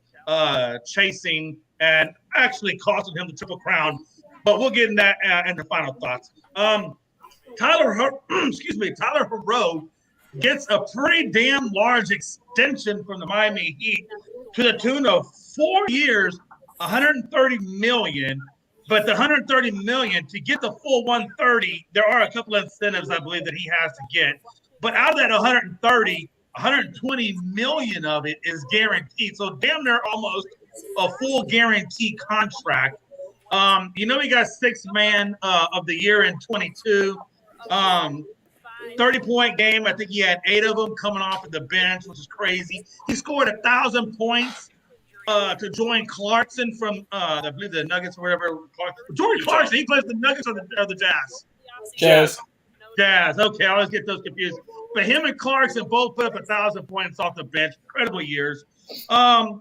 chasing and actually costing him the Triple Crown. But we'll get in that in the final thoughts. Tyler Herro gets a pretty damn large extension from the Miami Heat to the tune of 4 years, $130 million. But the $130 million, to get the full $130, there are a couple of incentives I believe that he has to get. But out of that $120 million of it is guaranteed. So damn near almost a full guarantee contract. He got 6th man of the year in 22. 30-point game. I think he had 8 of them coming off of the bench, which is crazy. He scored 1,000 points to join Clarkson from, I believe, the Nuggets or whatever. Jordan Clarkson, he plays the Nuggets or the Jazz? Jazz. Okay, I always get those confused. But him and Clarkson both put up 1,000 points off the bench. Incredible years. But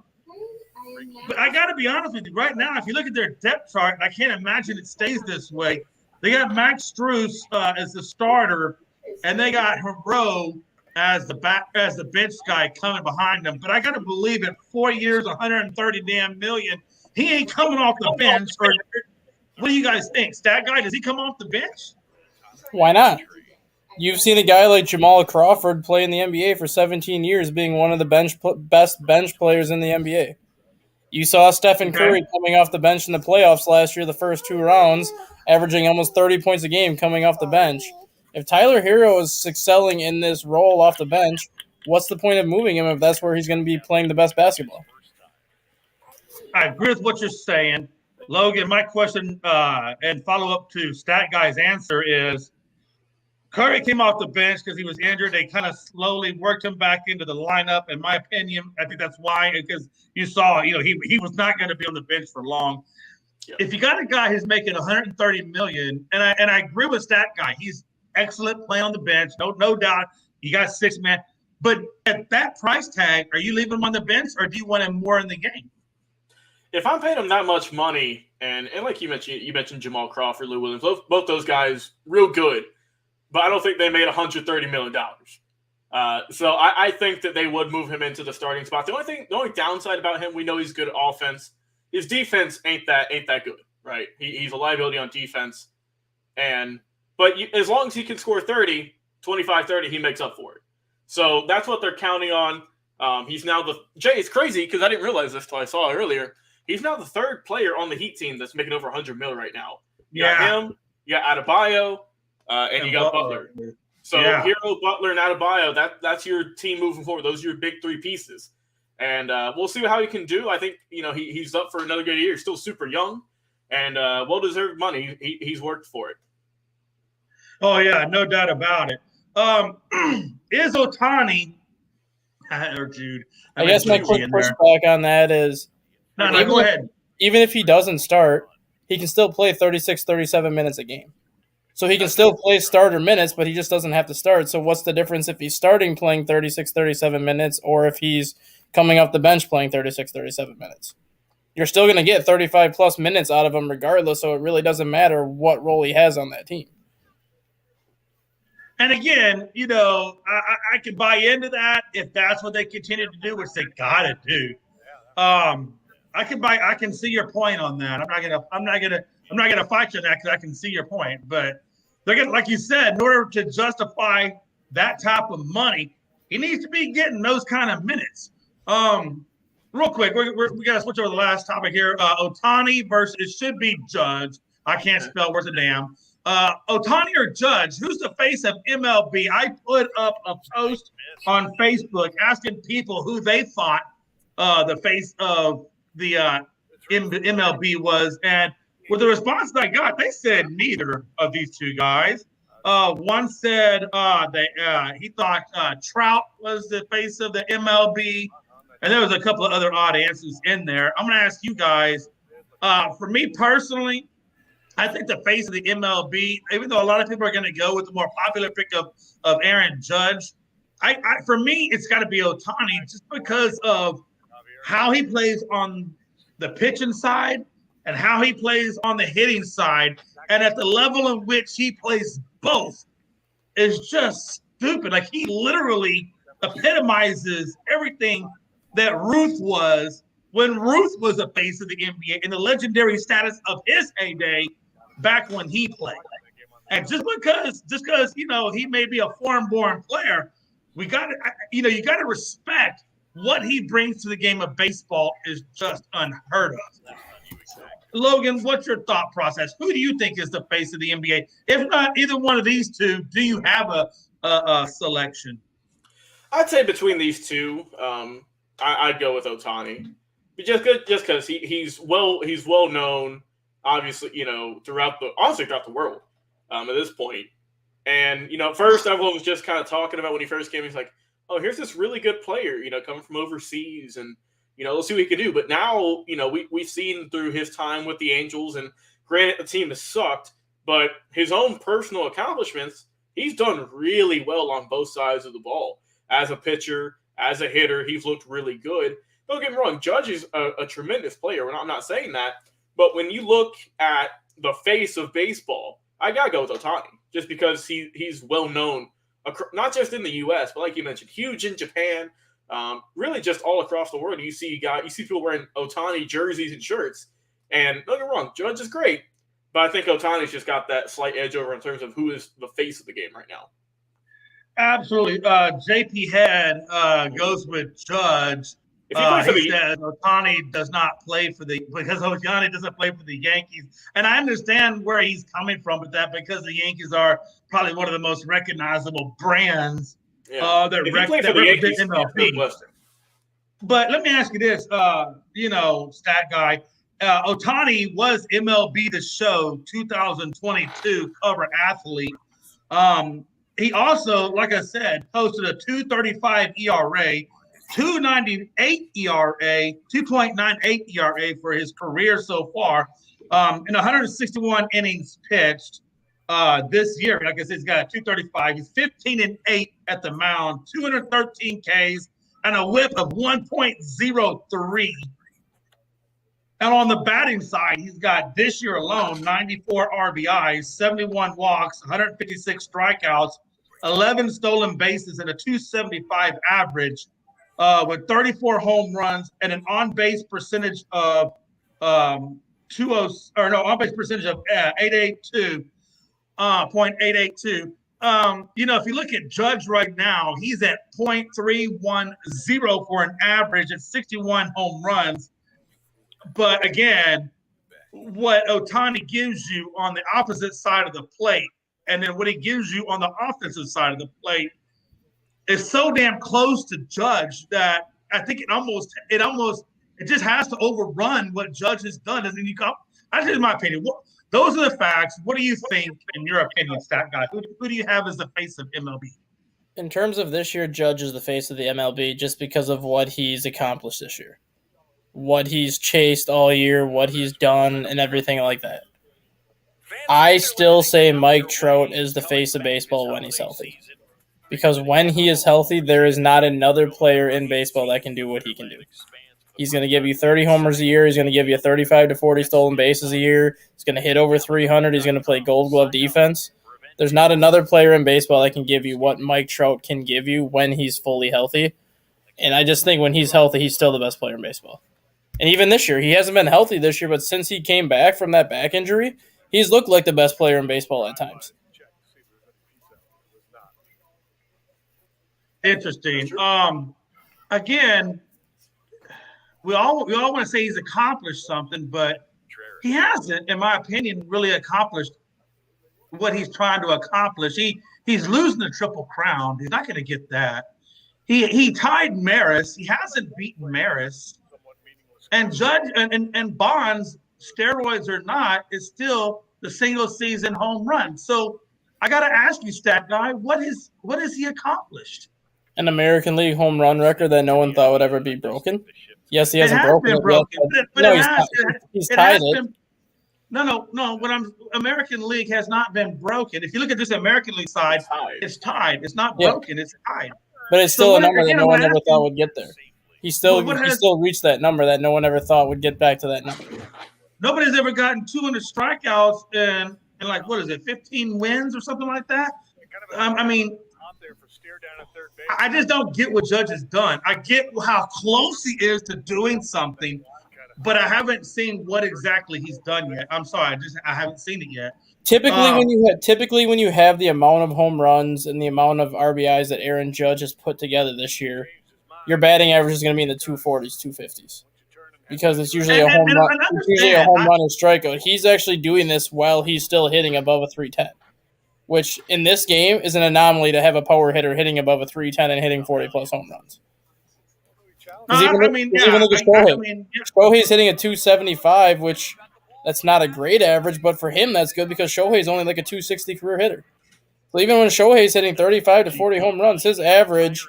I got to be honest with you. Right now, if you look at their depth chart, I can't imagine it stays this way. They got Max Strus as the starter, and they got Herro as the bench guy coming behind them. But I got to believe at 4 years, 130 damn million, he ain't coming off the bench. Or what do you guys think? Stat guy, does he come off the bench? Why not? You've seen a guy like Jamal Crawford play in the NBA for 17 years, being one of the best bench players in the NBA. You saw Stephen Curry coming off the bench in the playoffs last year, the first 2 rounds, averaging almost 30 points a game coming off the bench. If Tyler Herro is excelling in this role off the bench, what's the point of moving him if that's where he's going to be playing the best basketball? I agree with what you're saying. Logan, my question and follow-up to Stat Guy's answer is, Curry came off the bench because he was injured. They kind of slowly worked him back into the lineup. In my opinion, I think that's why, because you saw, he was not going to be on the bench for long. Yep. If you got a guy who's making $130 million, and I agree with Stat Guy, he's excellent playing on the bench, no doubt. You got 6 man, but at that price tag, are you leaving him on the bench, or do you want him more in the game? If I'm paying him that much money, and like you mentioned Jamal Crawford, Lou Williams, both those guys, real good. But I don't think they made $130 million. So I think that they would move him into the starting spot. The only downside about him, we know he's good at offense. His defense ain't that good, right? He's a liability on defense. And But as long as he can score 30, 25-30, he makes up for it. So that's what they're counting on. He's now Jay, it's crazy because I didn't realize this till I saw it earlier. He's now the third player on the Heat team that's making over $100 million right now. You got him, you got Adebayo, and you got Butler. So Hero, Butler, and Adebayo, that's your team moving forward. Those are your big three pieces. And we'll see how he can do. I think, he's up for another good year. He's still super young and well-deserved money. He's worked for it. Oh, yeah, no doubt about it. Is Ohtani or Jude? I guess my quick pushback on that is go ahead. Even if he doesn't start, he can still play 36, 37 minutes a game. So he can still play starter minutes, but he just doesn't have to start. So what's the difference if he's starting playing 36, 37 minutes or if he's coming off the bench playing 36, 37 minutes? You're still going to get 35-plus minutes out of him regardless, so it really doesn't matter what role he has on that team. And again, I can buy into that if that's what they continue to do, which they gotta do. I can see your point on that. I'm not gonna fight you on that because I can see your point. But they're gonna, like you said, in order to justify that type of money, he needs to be getting those kind of minutes. Real quick, we gotta switch over to the last topic here. Ohtani versus it should be Judge. I can't spell worth a damn. Ohtani or Judge, who's the face of MLB? I put up a post on Facebook asking people who they thought the face of the MLB was. And with the response that I got, they said neither of these two guys. One said he thought Trout was the face of the MLB. And there was a couple of other odd answers in there. I'm going to ask you guys, for me personally, I think the face of the MLB, even though a lot of people are going to go with the more popular pick of Aaron Judge, for me, it's got to be Ohtani just because of how he plays on the pitching side and how he plays on the hitting side. And at the level in which he plays both is just stupid. Like he literally epitomizes everything that Ruth was when Ruth was a face of the NBA in the legendary status of his heyday back when he played. And just because he may be a foreign-born player, you got to respect what he brings to the game of baseball is just unheard of. Logan, what's your thought process? Who do you think is the face of the NBA? If not either one of these two, do you have a selection? I'd say between these two, I'd go with Ohtani, just because he's well known, obviously, throughout the world at this point. And first everyone was just kind of talking about when he first came. He's like, oh, here's this really good player, coming from overseas, and let's see what he can do. But now, we've seen through his time with the Angels, and granted the team has sucked, but his own personal accomplishments, he's done really well on both sides of the ball. As a pitcher, as a hitter, he's looked really good. Don't get me wrong, Judge is a tremendous player. I'm not saying that. But when you look at the face of baseball, I got to go with Ohtani, just because he's well known, not just in the U.S., but like you mentioned, huge in Japan, really just all across the world. You see people wearing Ohtani jerseys and shirts. And don't get me wrong, Judge is great, but I think Ohtani's just got that slight edge over in terms of who is the face of the game right now. Absolutely. JP Head goes with Judge. He says Ohtani does not play because Ohtani doesn't play for the Yankees. And I understand where he's coming from with that because the Yankees are probably one of the most recognizable brands that represent MLB. But let me ask you this, stat guy. Ohtani was MLB The Show 2022 cover athlete. He also, like I said, posted a 2.35 ERA, 2.98 ERA, 2.98 ERA for his career so far. In 161 innings pitched this year, like I said, he's got a 2.35. He's 15-8 at the mound, 213 Ks, and a whip of 1.03. And on the batting side, he's got this year alone 94 RBIs, 71 walks, 156 strikeouts, 11 stolen bases, and a 275 average, with 34 home runs and an on-base percentage of 882. .882. If you look at Judge right now, he's at .310 for an average at 61 home runs. But again, what Ohtani gives you on the opposite side of the plate, and then what he gives you on the offensive side of the plate is so damn close to Judge that I think it just has to overrun what Judge has done. Doesn't you come? That's just my opinion. Those are the facts. What do you think, in your opinion, stat guy? Who do you have as the face of MLB? In terms of this year, Judge is the face of the MLB just because of what he's accomplished this year, what he's chased all year, what he's done, and everything like that. I still say Mike Trout is the face of baseball when he's healthy. Because when he is healthy, there is not another player in baseball that can do what he can do. He's going to give you 30 homers a year. He's going to give you 35 to 40 stolen bases a year. He's going to hit over 300. He's going to play Gold Glove defense. There's not another player in baseball that can give you what Mike Trout can give you when he's fully healthy. And I just think when he's healthy, he's still the best player in baseball. And even this year, he hasn't been healthy this year, but since he came back from that back injury, he's looked like the best player in baseball at times. Interesting. Again, we all want to say he's accomplished something, but he hasn't, in my opinion, really accomplished what he's trying to accomplish. He's losing the Triple Crown. He's not going to get that. He tied Maris. He hasn't beaten Maris. And Judge and Bonds, steroids or not, is still the single season home run. So I got to ask you, stat guy, what has he accomplished? An American League home run record that no one thought would ever be broken. Yes, he hasn't broken it. But no, he's tied it. No. American League has not been broken. If you look at this American League side, it's tied. It's not broken. It's tied. But it's still a number that no one ever thought would get there. He still reached that number that no one ever thought would get back to that number. Nobody's ever gotten 200 strikeouts and like, what is it, 15 wins or something like that? I just don't get what Judge has done. I get how close he is to doing something, but I haven't seen what exactly he's done yet. I'm sorry, I haven't seen it yet. Typically, when you have the amount of home runs and the amount of RBIs that Aaron Judge has put together this year, your batting average is going to be in the 240s, 250s, because it's usually a home run. It's usually a home run and strikeout. He's actually doing this while he's still hitting above a 310. Which in this game is an anomaly to have a power hitter hitting above a 310 and hitting 40-plus home runs. Shohei's hitting a 275, which that's not a great average, but for him that's good because Shohei's only like a 260 career hitter. So even when Shohei's hitting 35 to 40 home runs, his average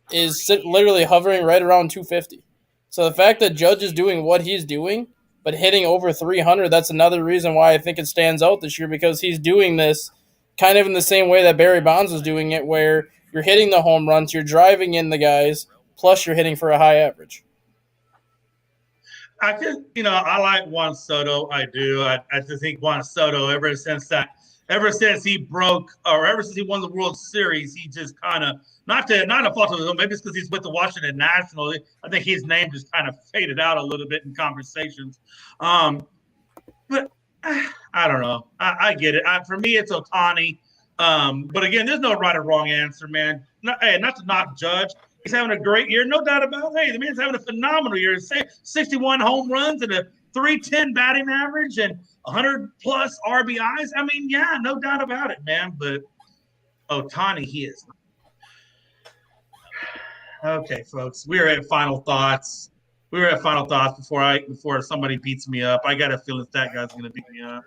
is literally hovering right around 250. So the fact that Judge is doing what he's doing, but hitting over 300, that's another reason why I think it stands out this year because he's doing this kind of in the same way that Barry Bonds was doing it, where you're hitting the home runs, you're driving in the guys, plus you're hitting for a high average. I like Juan Soto. I do. I just think Juan Soto, ever since he broke, or ever since he won the World Series, he just kind of, not a fault of his own, maybe it's because he's with the Washington Nationals. I think his name just kind of faded out a little bit in conversations. But I don't know. I get it. For me, it's Ohtani. But again, there's no right or wrong answer, man. Not to knock Judge. He's having a great year, no doubt about it. Hey, the man's having a phenomenal year. 61 home runs and a 310 batting average and 100-plus RBIs. I mean, yeah, no doubt about it, man. But Ohtani, he is. Okay, folks, we are at final thoughts. Before somebody beats me up. I got a feeling that guy's going to beat me up.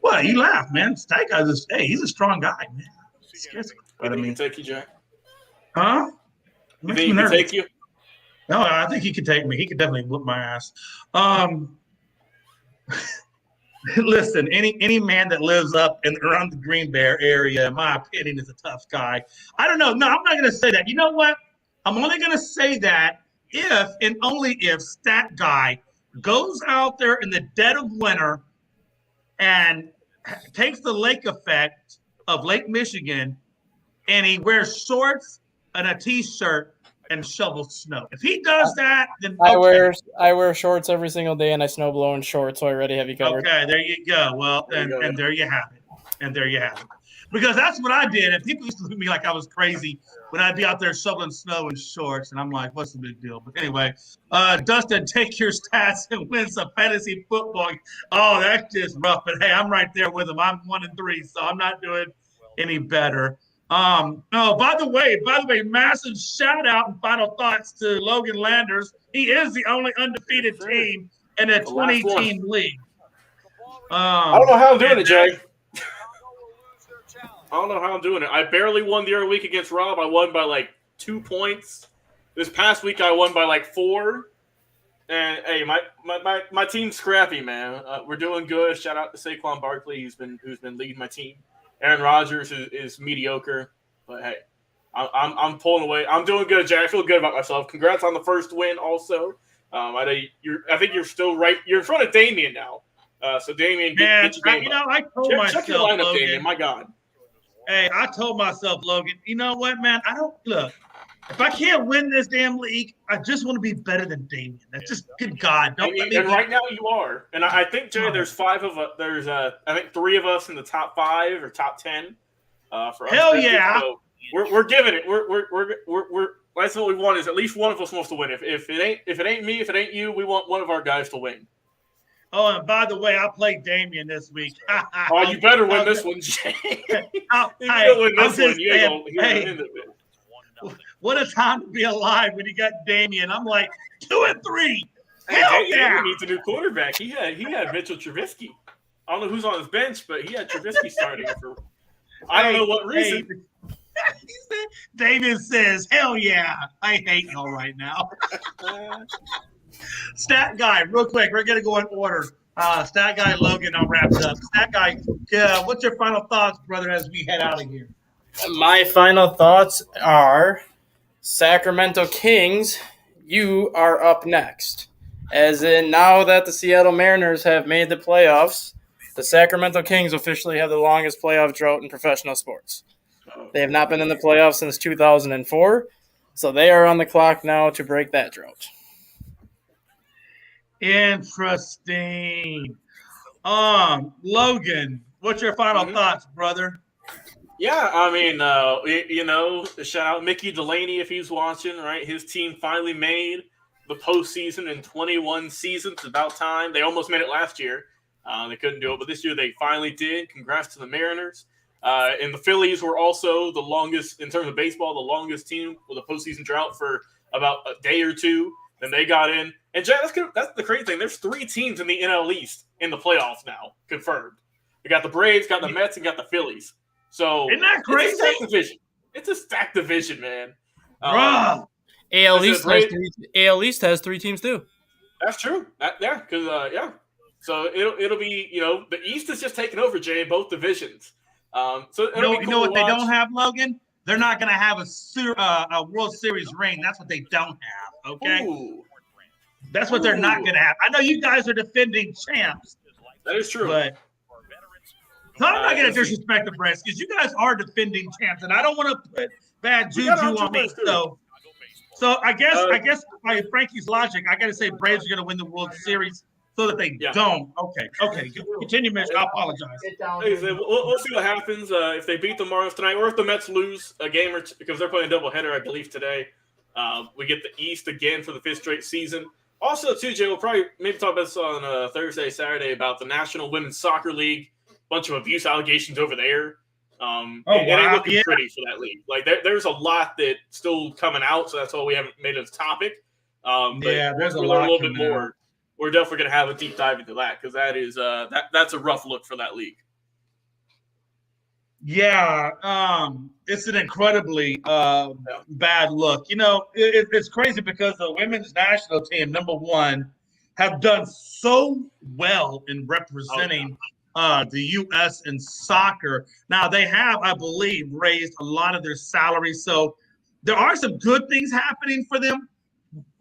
Well, you laugh, man. That guy's he's a strong guy, man. What I mean, take you, Jack? Huh? You think he can take you? No, I think he could take me. He could definitely whip my ass. Listen, any man that lives up and around the Green Bay area, in my opinion, is a tough guy. I don't know. No, I'm not going to say that. You know what? I'm only going to say that if and only if Stat Guy goes out there in the dead of winter and takes the lake effect of Lake Michigan and he wears shorts and a T-shirt and shovel snow. If he does that, then I okay. wear shorts every single day, and I snow blow in shorts, so I already have you covered. Okay, there you go. Well, and there you have it. And there you have it. Because that's what I did. And people used to look at me like I was crazy when I'd be out there shoveling snow in shorts. And I'm like, what's the big deal? But anyway, Dustin, take your stats and win some fantasy football. Oh, that's just rough. But hey, I'm right there with him. I'm 1-3, so I'm not doing any better. No, by the way, massive shout out and final thoughts to Logan Landers. He is the only undefeated team in a 20-team league. I don't know how I'm doing it, Jay. I don't know how I'm doing it. I barely won the other week against Rob. I won by like 2 points. This past week, I won by like 4. And hey, my team's scrappy, man. We're doing good. Shout out to Saquon Barkley, who's been leading my team. Aaron Rodgers is mediocre, but hey, I'm pulling away. I'm doing good, Jay. I feel good about myself. Congrats on the first win, also. I think you're still right. You're in front of Damien now. So Damien, get your game up. I told myself, check your lineup, Logan, Damien. My God. Hey, I told myself, Logan, you know what, man? I don't look. If I can't win this damn league, I just want to be better than Damien. That's just good God. And right now you are. And I think, Jay, there's 5 of us. There's I think 3 of us in the top 5 or top 10. For hell Unscripted. yeah. So we're giving it. We're that's what we want is at least one of us wants to win. If it ain't me, if it ain't you, we want one of our guys to win. Oh, and by the way, I played Damien this week. Oh, you better win this one, Jay. If you don't win this one, you're going to end it. What a time to be alive when you got Damien. I'm like 2-3. Hell yeah! Damien needs a new quarterback. He had Mitchell Trubisky. I don't know who's on his bench, but he had Trubisky starting for I don't know what reason. Damien says, "Hell yeah!" I hate y'all right now. Stat guy, real quick. We're gonna go in order. Stat guy Logan, I'll wrap it up. Stat guy, what's your final thoughts, brother, as we head out of here? My final thoughts are Sacramento Kings, you are up next. As in, now that the Seattle Mariners have made the playoffs, the Sacramento Kings officially have the longest playoff drought in professional sports. They have not been in the playoffs since 2004, so they are on the clock now to break that drought. Interesting. Logan, what's your final thoughts, brother? Yeah, I mean, shout out Mickey Delaney if he's watching, right? His team finally made the postseason in 21 seasons. It's about time. They almost made it last year. They couldn't do it, but this year they finally did. Congrats to the Mariners. And the Phillies were also the longest, in terms of baseball, the longest team with a postseason drought for about a day or two. Then they got in. And Jack, that's the crazy thing. There's 3 teams in the NL East in the playoffs now, confirmed. You got the Braves, got the Mets, and got the Phillies. So isn't that crazy? It's a stacked division. It's a stacked division, man. AL East has 3 teams too. That's true. So it'll be the East is just taking over, Jay, in both divisions. So you know what they don't have, Logan? They're not going to have a World Series ring. That's what they don't have. Okay. Ooh. That's what they're not going to have. I know you guys are defending champs. That is true. But so I'm not going to disrespect the Braves because you guys are defending champs, and I don't want to put bad juju on me. So I guess by Frankie's logic, I got to say Braves are going to win the World Series so that they don't. Okay. Continue, Mitch. I apologize. We'll see what happens if they beat the Marlins tonight, or if the Mets lose a game or two, because they're playing a doubleheader, I believe, today. We get the East again for the 5th straight season. Also, too, Jay, we'll probably maybe talk about this on Thursday, Saturday about the National Women's Soccer League. Bunch of abuse allegations over there. It ain't looking pretty for that league. Like there's a lot that still coming out, so that's why we haven't made it a topic. There's a little bit more. We're definitely going to have a deep dive into that because that is that's a rough look for that league. Yeah, it's an incredibly bad look. It's crazy because the women's national team, number one, have done so well in representing the U.S. in soccer. Now, they have, I believe, raised a lot of their salaries. So there are some good things happening for them.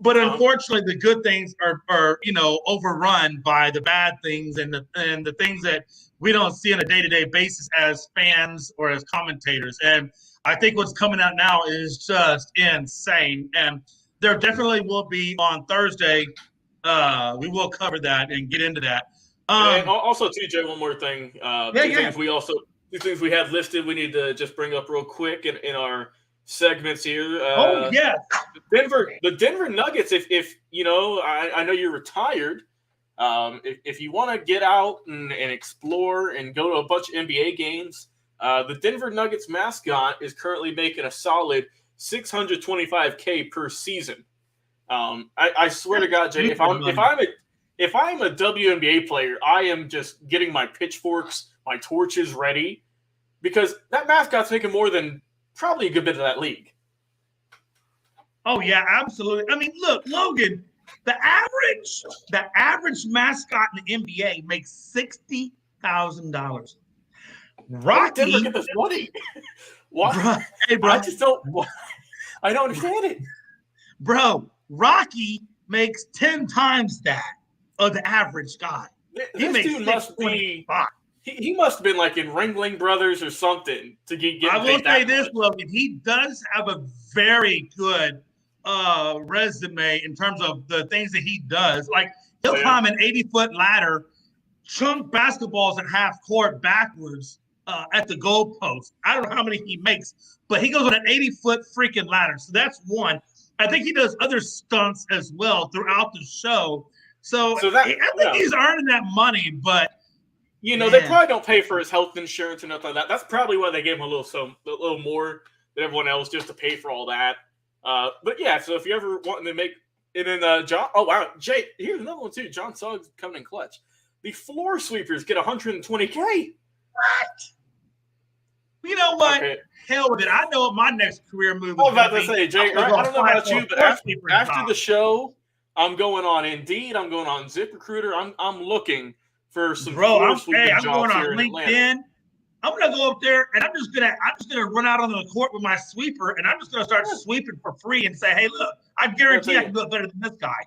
But unfortunately, the good things are overrun by the bad things and the things that we don't see on a day-to-day basis as fans or as commentators. And I think what's coming out now is just insane. And there definitely will be on Thursday. We will cover that and get into that. And also, TJ, one more thing. Two things we have listed. We need to just bring up real quick in our segments here. The Denver Nuggets. If you know, I know you're retired. If you want to get out and explore and go to a bunch of NBA games, the Denver Nuggets mascot is currently making a solid $625K per season. I swear to God, Jay, if I'm a WNBA player, I am just getting my pitchforks, my torches ready, because that mascot's making more than probably a good bit of that league. Oh yeah, absolutely. I mean, look, Logan, the average mascot in the NBA makes $60,000. Rocky, Denver get this money. What? Hey, bro. I don't understand it, bro. Rocky makes 10 times that of the average guy. This dude must be. He must have been like in Ringling Brothers or something to get. I will say this, Logan. He does have a very good resume in terms of the things that he does. Like he'll climb an 80-foot ladder, chunk basketballs at half court backwards at the goalpost. I don't know how many he makes, but he goes on an 80-foot freaking ladder. So that's one. I think he does other stunts as well throughout the show. So I think he's earning that money, but they probably don't pay for his health insurance and nothing like that. That's probably why they gave him a little more than everyone else just to pay for all that. But yeah, so if you ever want to make it in John, oh wow, Jay, here's another one too. John Suggs coming in clutch. The floor sweepers get $120K. What? You know what? Okay. Hell with it. I know what my next career move is. I was about to say, Jay, I don't know about you, but after the show, I'm going on Indeed. I'm going on ZipRecruiter. I'm looking for some floor sweeping jobs going on here in LinkedIn. Atlanta. I'm gonna go up there and I'm just gonna run out on the court with my sweeper and I'm just gonna start sweeping for free and say, hey, look, I guarantee I can do it better than this guy.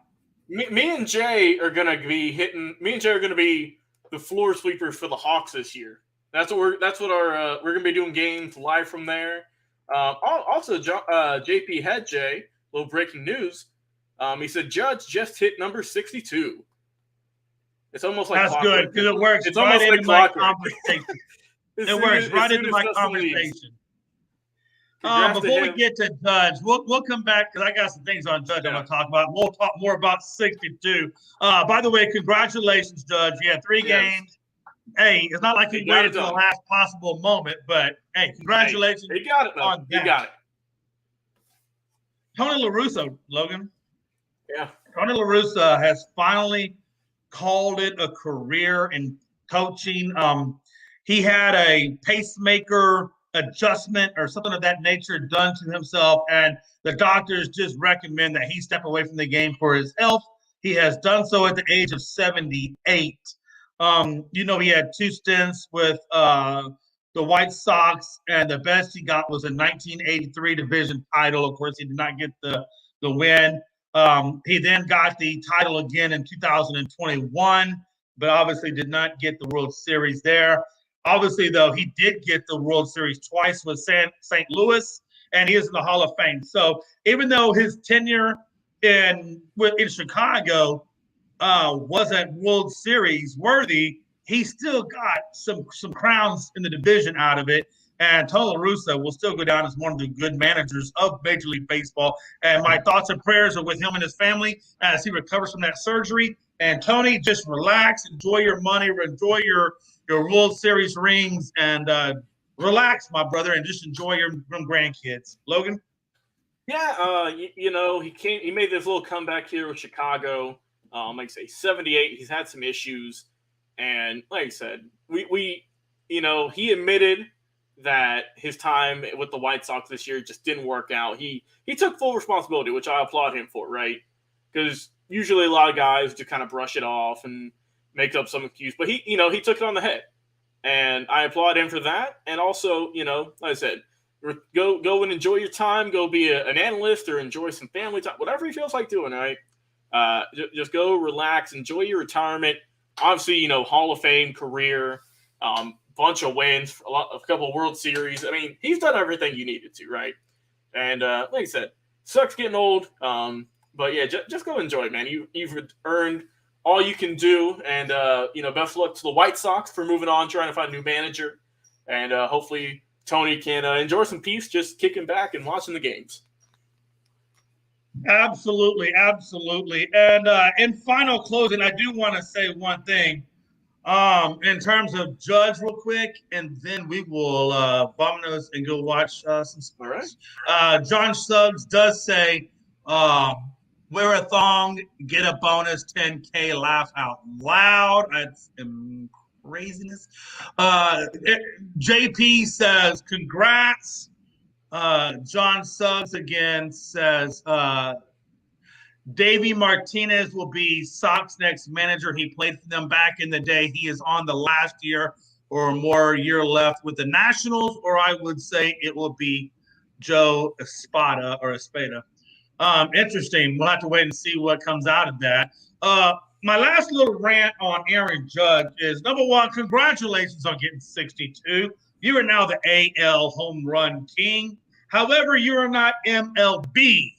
Me and Jay are gonna be the floor sweepers for the Hawks this year. That's what we're gonna be doing games live from there. Also, JP had Jay. Little breaking news. He said Judge just hit number 62. It's almost like that's good because it works. It's almost like my conversation. It works right into my conversation. Before we get to Judge, we'll come back because I got some things on Judge I'm going to talk about. We'll talk more about 62. By the way, congratulations, Judge. You had 3 games. Hey, it's not like you waited till the last possible moment, but hey, congratulations. He got it, though. He got it. Tony La Russa, Logan. Yeah. Tony La Russa has finally called it a career in coaching. He had a pacemaker adjustment or something of that nature done to himself, and the doctors just recommend that he step away from the game for his health. He has done so at the age of 78. He had 2 stints with the White Sox, and the best he got was a 1983 division title. Of course, he did not get the win. He then got the title again in 2021, but obviously did not get the World Series there. Obviously, though, he did get the World Series twice with St. Louis, and he is in the Hall of Fame. So even though his tenure in Chicago wasn't World Series worthy, he still got some crowns in the division out of it. And Tony La Russa will still go down as one of the good managers of Major League Baseball. And my thoughts and prayers are with him and his family as he recovers from that surgery. And Tony, just relax, enjoy your money, enjoy your World Series rings, and relax, my brother, and just enjoy your grandkids. Logan? Yeah, he made this little comeback here with Chicago. Like I say, 78. He's had some issues, and like I said, he admitted that his time with the White Sox this year just didn't work out. He took full responsibility, which I applaud him for, right? Because usually a lot of guys just kind of brush it off and make up some excuse, but he took it on the head, and I applaud him for that. And also, like I said, Go and enjoy your time. Go be an analyst or enjoy some family time. Whatever he feels like doing, right? Just go relax, enjoy your retirement. Obviously, Hall of Fame career, bunch of wins, a couple of World Series. I mean, he's done everything you needed to, right? And like I said, sucks getting old. But yeah, just go enjoy it, man. You've earned all you can do, and best of luck to the White Sox for moving on, trying to find a new manager, and hopefully Tony can enjoy some peace, just kicking back and watching the games. Absolutely. And in final closing, I do want to say one thing in terms of Judge real quick, and then we will vamonos and go watch some sports. All right. John Suggs does say, wear a thong, get a bonus, 10K, laugh out loud. That's craziness. JP says, congrats. John Suggs again says, Davey Martinez will be Sox next manager. He played for them back in the day. He is on the last year or more year left with the Nationals, or I would say it will be Joe Espada. Interesting. We'll have to wait and see what comes out of that. My last little rant on Aaron Judge is, number one, congratulations on getting 62. You are now the AL home run king. However, you are not MLB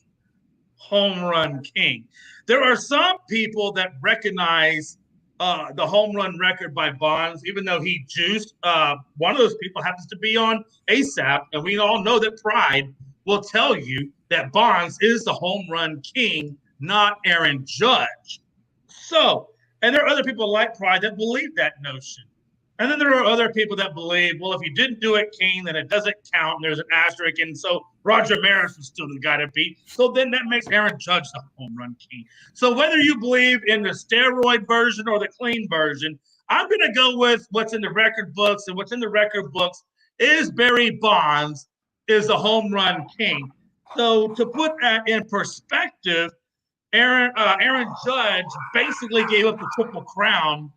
home run king. There are some people that recognize the home run record by Bonds, even though he juiced. One of those people happens to be on ASAP, and we all know that Pride will tell you that Bonds is the home run king, not Aaron Judge. So, and there are other people like Pride that believe that notion. And then there are other people that believe, well, if you didn't do it, King, then it doesn't count, and there's an asterisk, and so Roger Maris is still the guy to beat. So then that makes Aaron Judge the home run king. So whether you believe in the steroid version or the clean version, I'm going to go with what's in the record books, and what's in the record books is Barry Bonds is the home run king. So to put that in perspective, Aaron Judge basically gave up the Triple Crown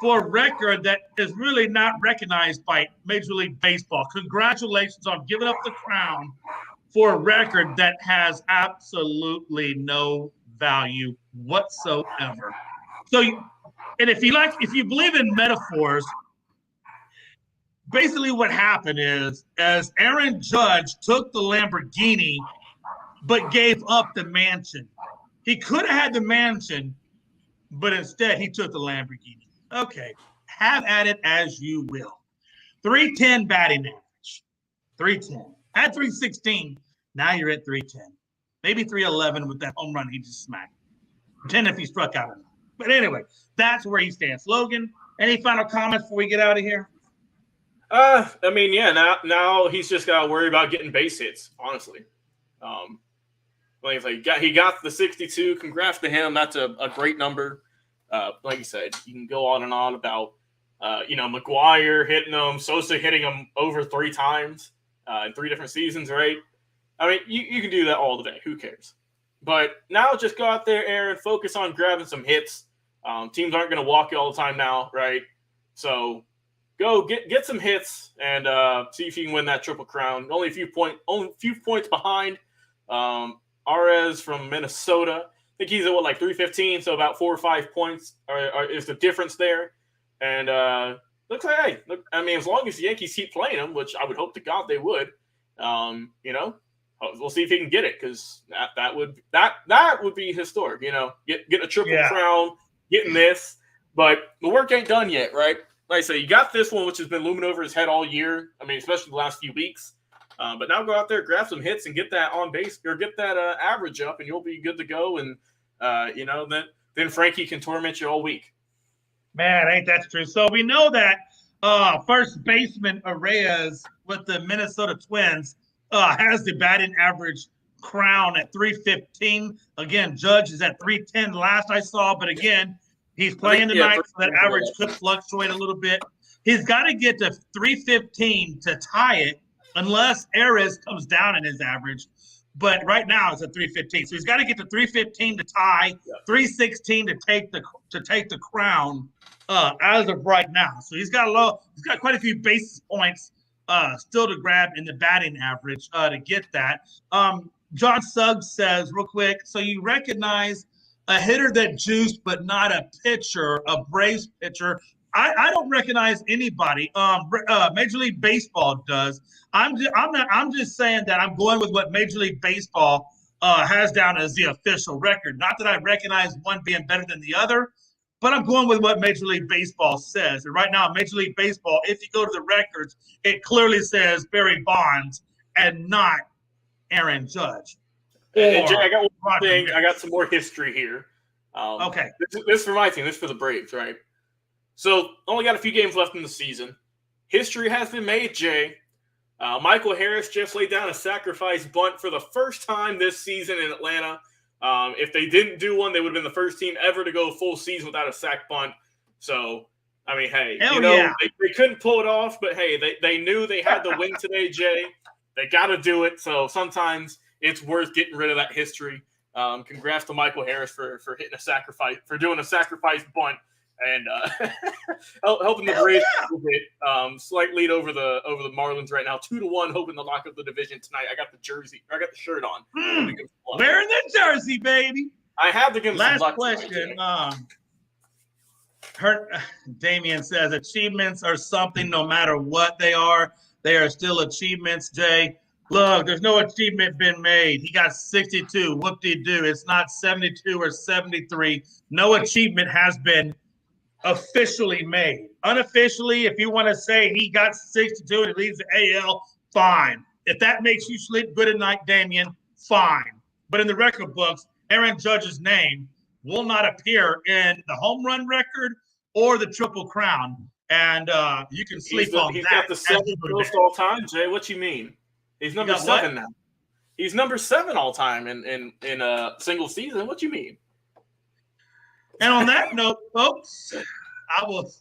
for a record that is really not recognized by Major League Baseball. Congratulations on giving up the crown for a record that has absolutely no value whatsoever. So, and if you believe in metaphors, basically what happened is, as Aaron Judge took the Lamborghini, but gave up the mansion. He could have had the mansion, but instead he took the Lamborghini. Okay, have at it as you will. 310 batting average. 310. At 316, now you're at 310. Maybe 311 with that home run he just smacked. 10 if he struck out or not. But anyway, that's where he stands. Logan, any final comments before we get out of here? I mean, yeah, now he's just got to worry about getting base hits, honestly. Like he got the 62. Congrats to him. That's a great number. Like you said, you can go on and on about, McGuire hitting him, Sosa hitting him over 3 times in 3 different seasons, right? I mean, you can do that all the day. Who cares? But now just go out there, Aaron, focus on grabbing some hits. Teams aren't going to walk you all the time now, right? So go get some hits and see if you can win that Triple Crown. Only a few points behind Arez from Minnesota. I think he's at 315, so about 4 or 5 points is the difference there. And looks like, hey, look, I mean, as long as the Yankees keep playing him, which I would hope to God they would, we'll see if he can get it, because that would be historic. Get a Triple Crown, getting this, but the work ain't done yet, right? Like I say, you got this one, which has been looming over his head all year. I mean, especially the last few weeks. But now go out there, grab some hits, and get that on base, or get that average up, and you'll be good to go. And then Frankie can torment you all week. Man, ain't that true? So we know that first baseman Arez with the Minnesota Twins has the batting average crown at 315. Again, Judge is at 310 last I saw, but again, he's playing tonight, so that average could fluctuate a little bit. He's got to get to 315 to tie it, unless Arez comes down in his average. But right now it's at 315. So he's got to get to 315 to tie, 316 to take the crown as of right now. So he's got quite a few basis points still to grab in the batting average to get that. John Suggs says real quick, so you recognize a hitter that juiced, but not a pitcher, a Braves pitcher. I don't recognize anybody. Major League Baseball does. I'm just saying that I'm going with what Major League Baseball has down as the official record. Not that I recognize one being better than the other, but I'm going with what Major League Baseball says. And right now, Major League Baseball, if you go to the records, it clearly says Barry Bonds and not Aaron Judge. And Jay, I got one thing. I got some more history here. Okay. This is for my team. This is for the Braves, right? So only got a few games left in the season. History has been made, Jay. Michael Harris just laid down a sacrifice bunt for the first time this season in Atlanta. If they didn't do one, they would have been the first team ever to go full season without a sack bunt. So, I mean, hey, they couldn't pull it off, but hey, they knew they had the win today, Jay. They got to do it. So sometimes it's worth getting rid of that history. Congrats to Michael Harris for hitting a sacrifice, for doing a sacrifice bunt and helping the Braves a little bit. Slight lead over the Marlins right now, 2-1, hoping to lock up the division tonight. I got the shirt on. Wearing the jersey, baby. I have to give him last some luck question. Damian says achievements are something no matter what they are still achievements, Jay. Look, there's no achievement been made. He got 62. Whoop-de-doo. It's not 72 or 73. No achievement has been officially made. Unofficially, if you want to say he got 62 and he leads the AL, fine. If that makes you sleep good at night, Damian, fine. But in the record books, Aaron Judge's name will not appear in the home run record or the Triple Crown. And you can sleep on that. He's got the seventh most all time, Jay. What you mean? He's number 7 now. He's number 7 all time in a single season. What you mean? And on that note, folks, I love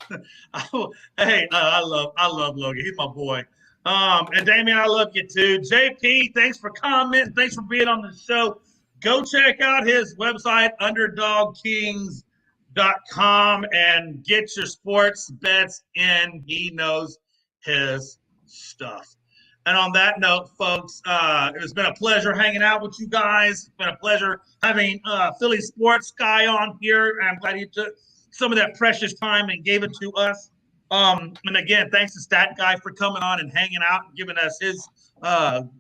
Logan. He's my boy. And Damian, I love you too. JP, thanks for commenting. Thanks for being on the show. Go check out his website, underdogkings.com, and get your sports bets in. He knows his stuff. And on that note, folks, it's been a pleasure hanging out with you guys. It's been a pleasure having Philly Sports Guy on here. I'm glad he took some of that precious time and gave it to us. And again, thanks to Stat Guy for coming on and hanging out and giving us his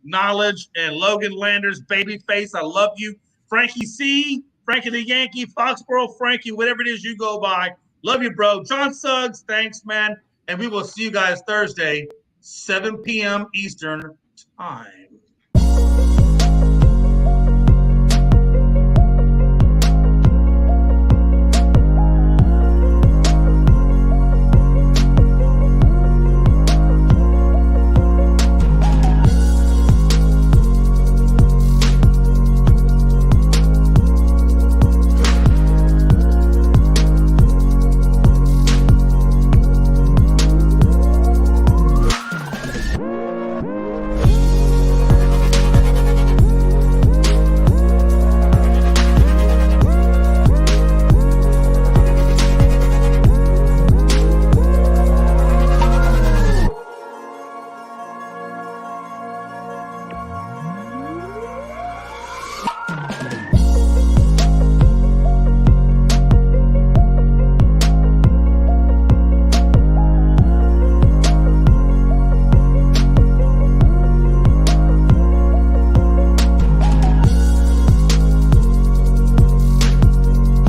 knowledge. And Logan Landers, Babyface, I love you. Frankie C, Frankie the Yankee, Foxborough Frankie, whatever it is you go by. Love you, bro. John Suggs, thanks, man. And we will see you guys Thursday, 7 p.m. Eastern time.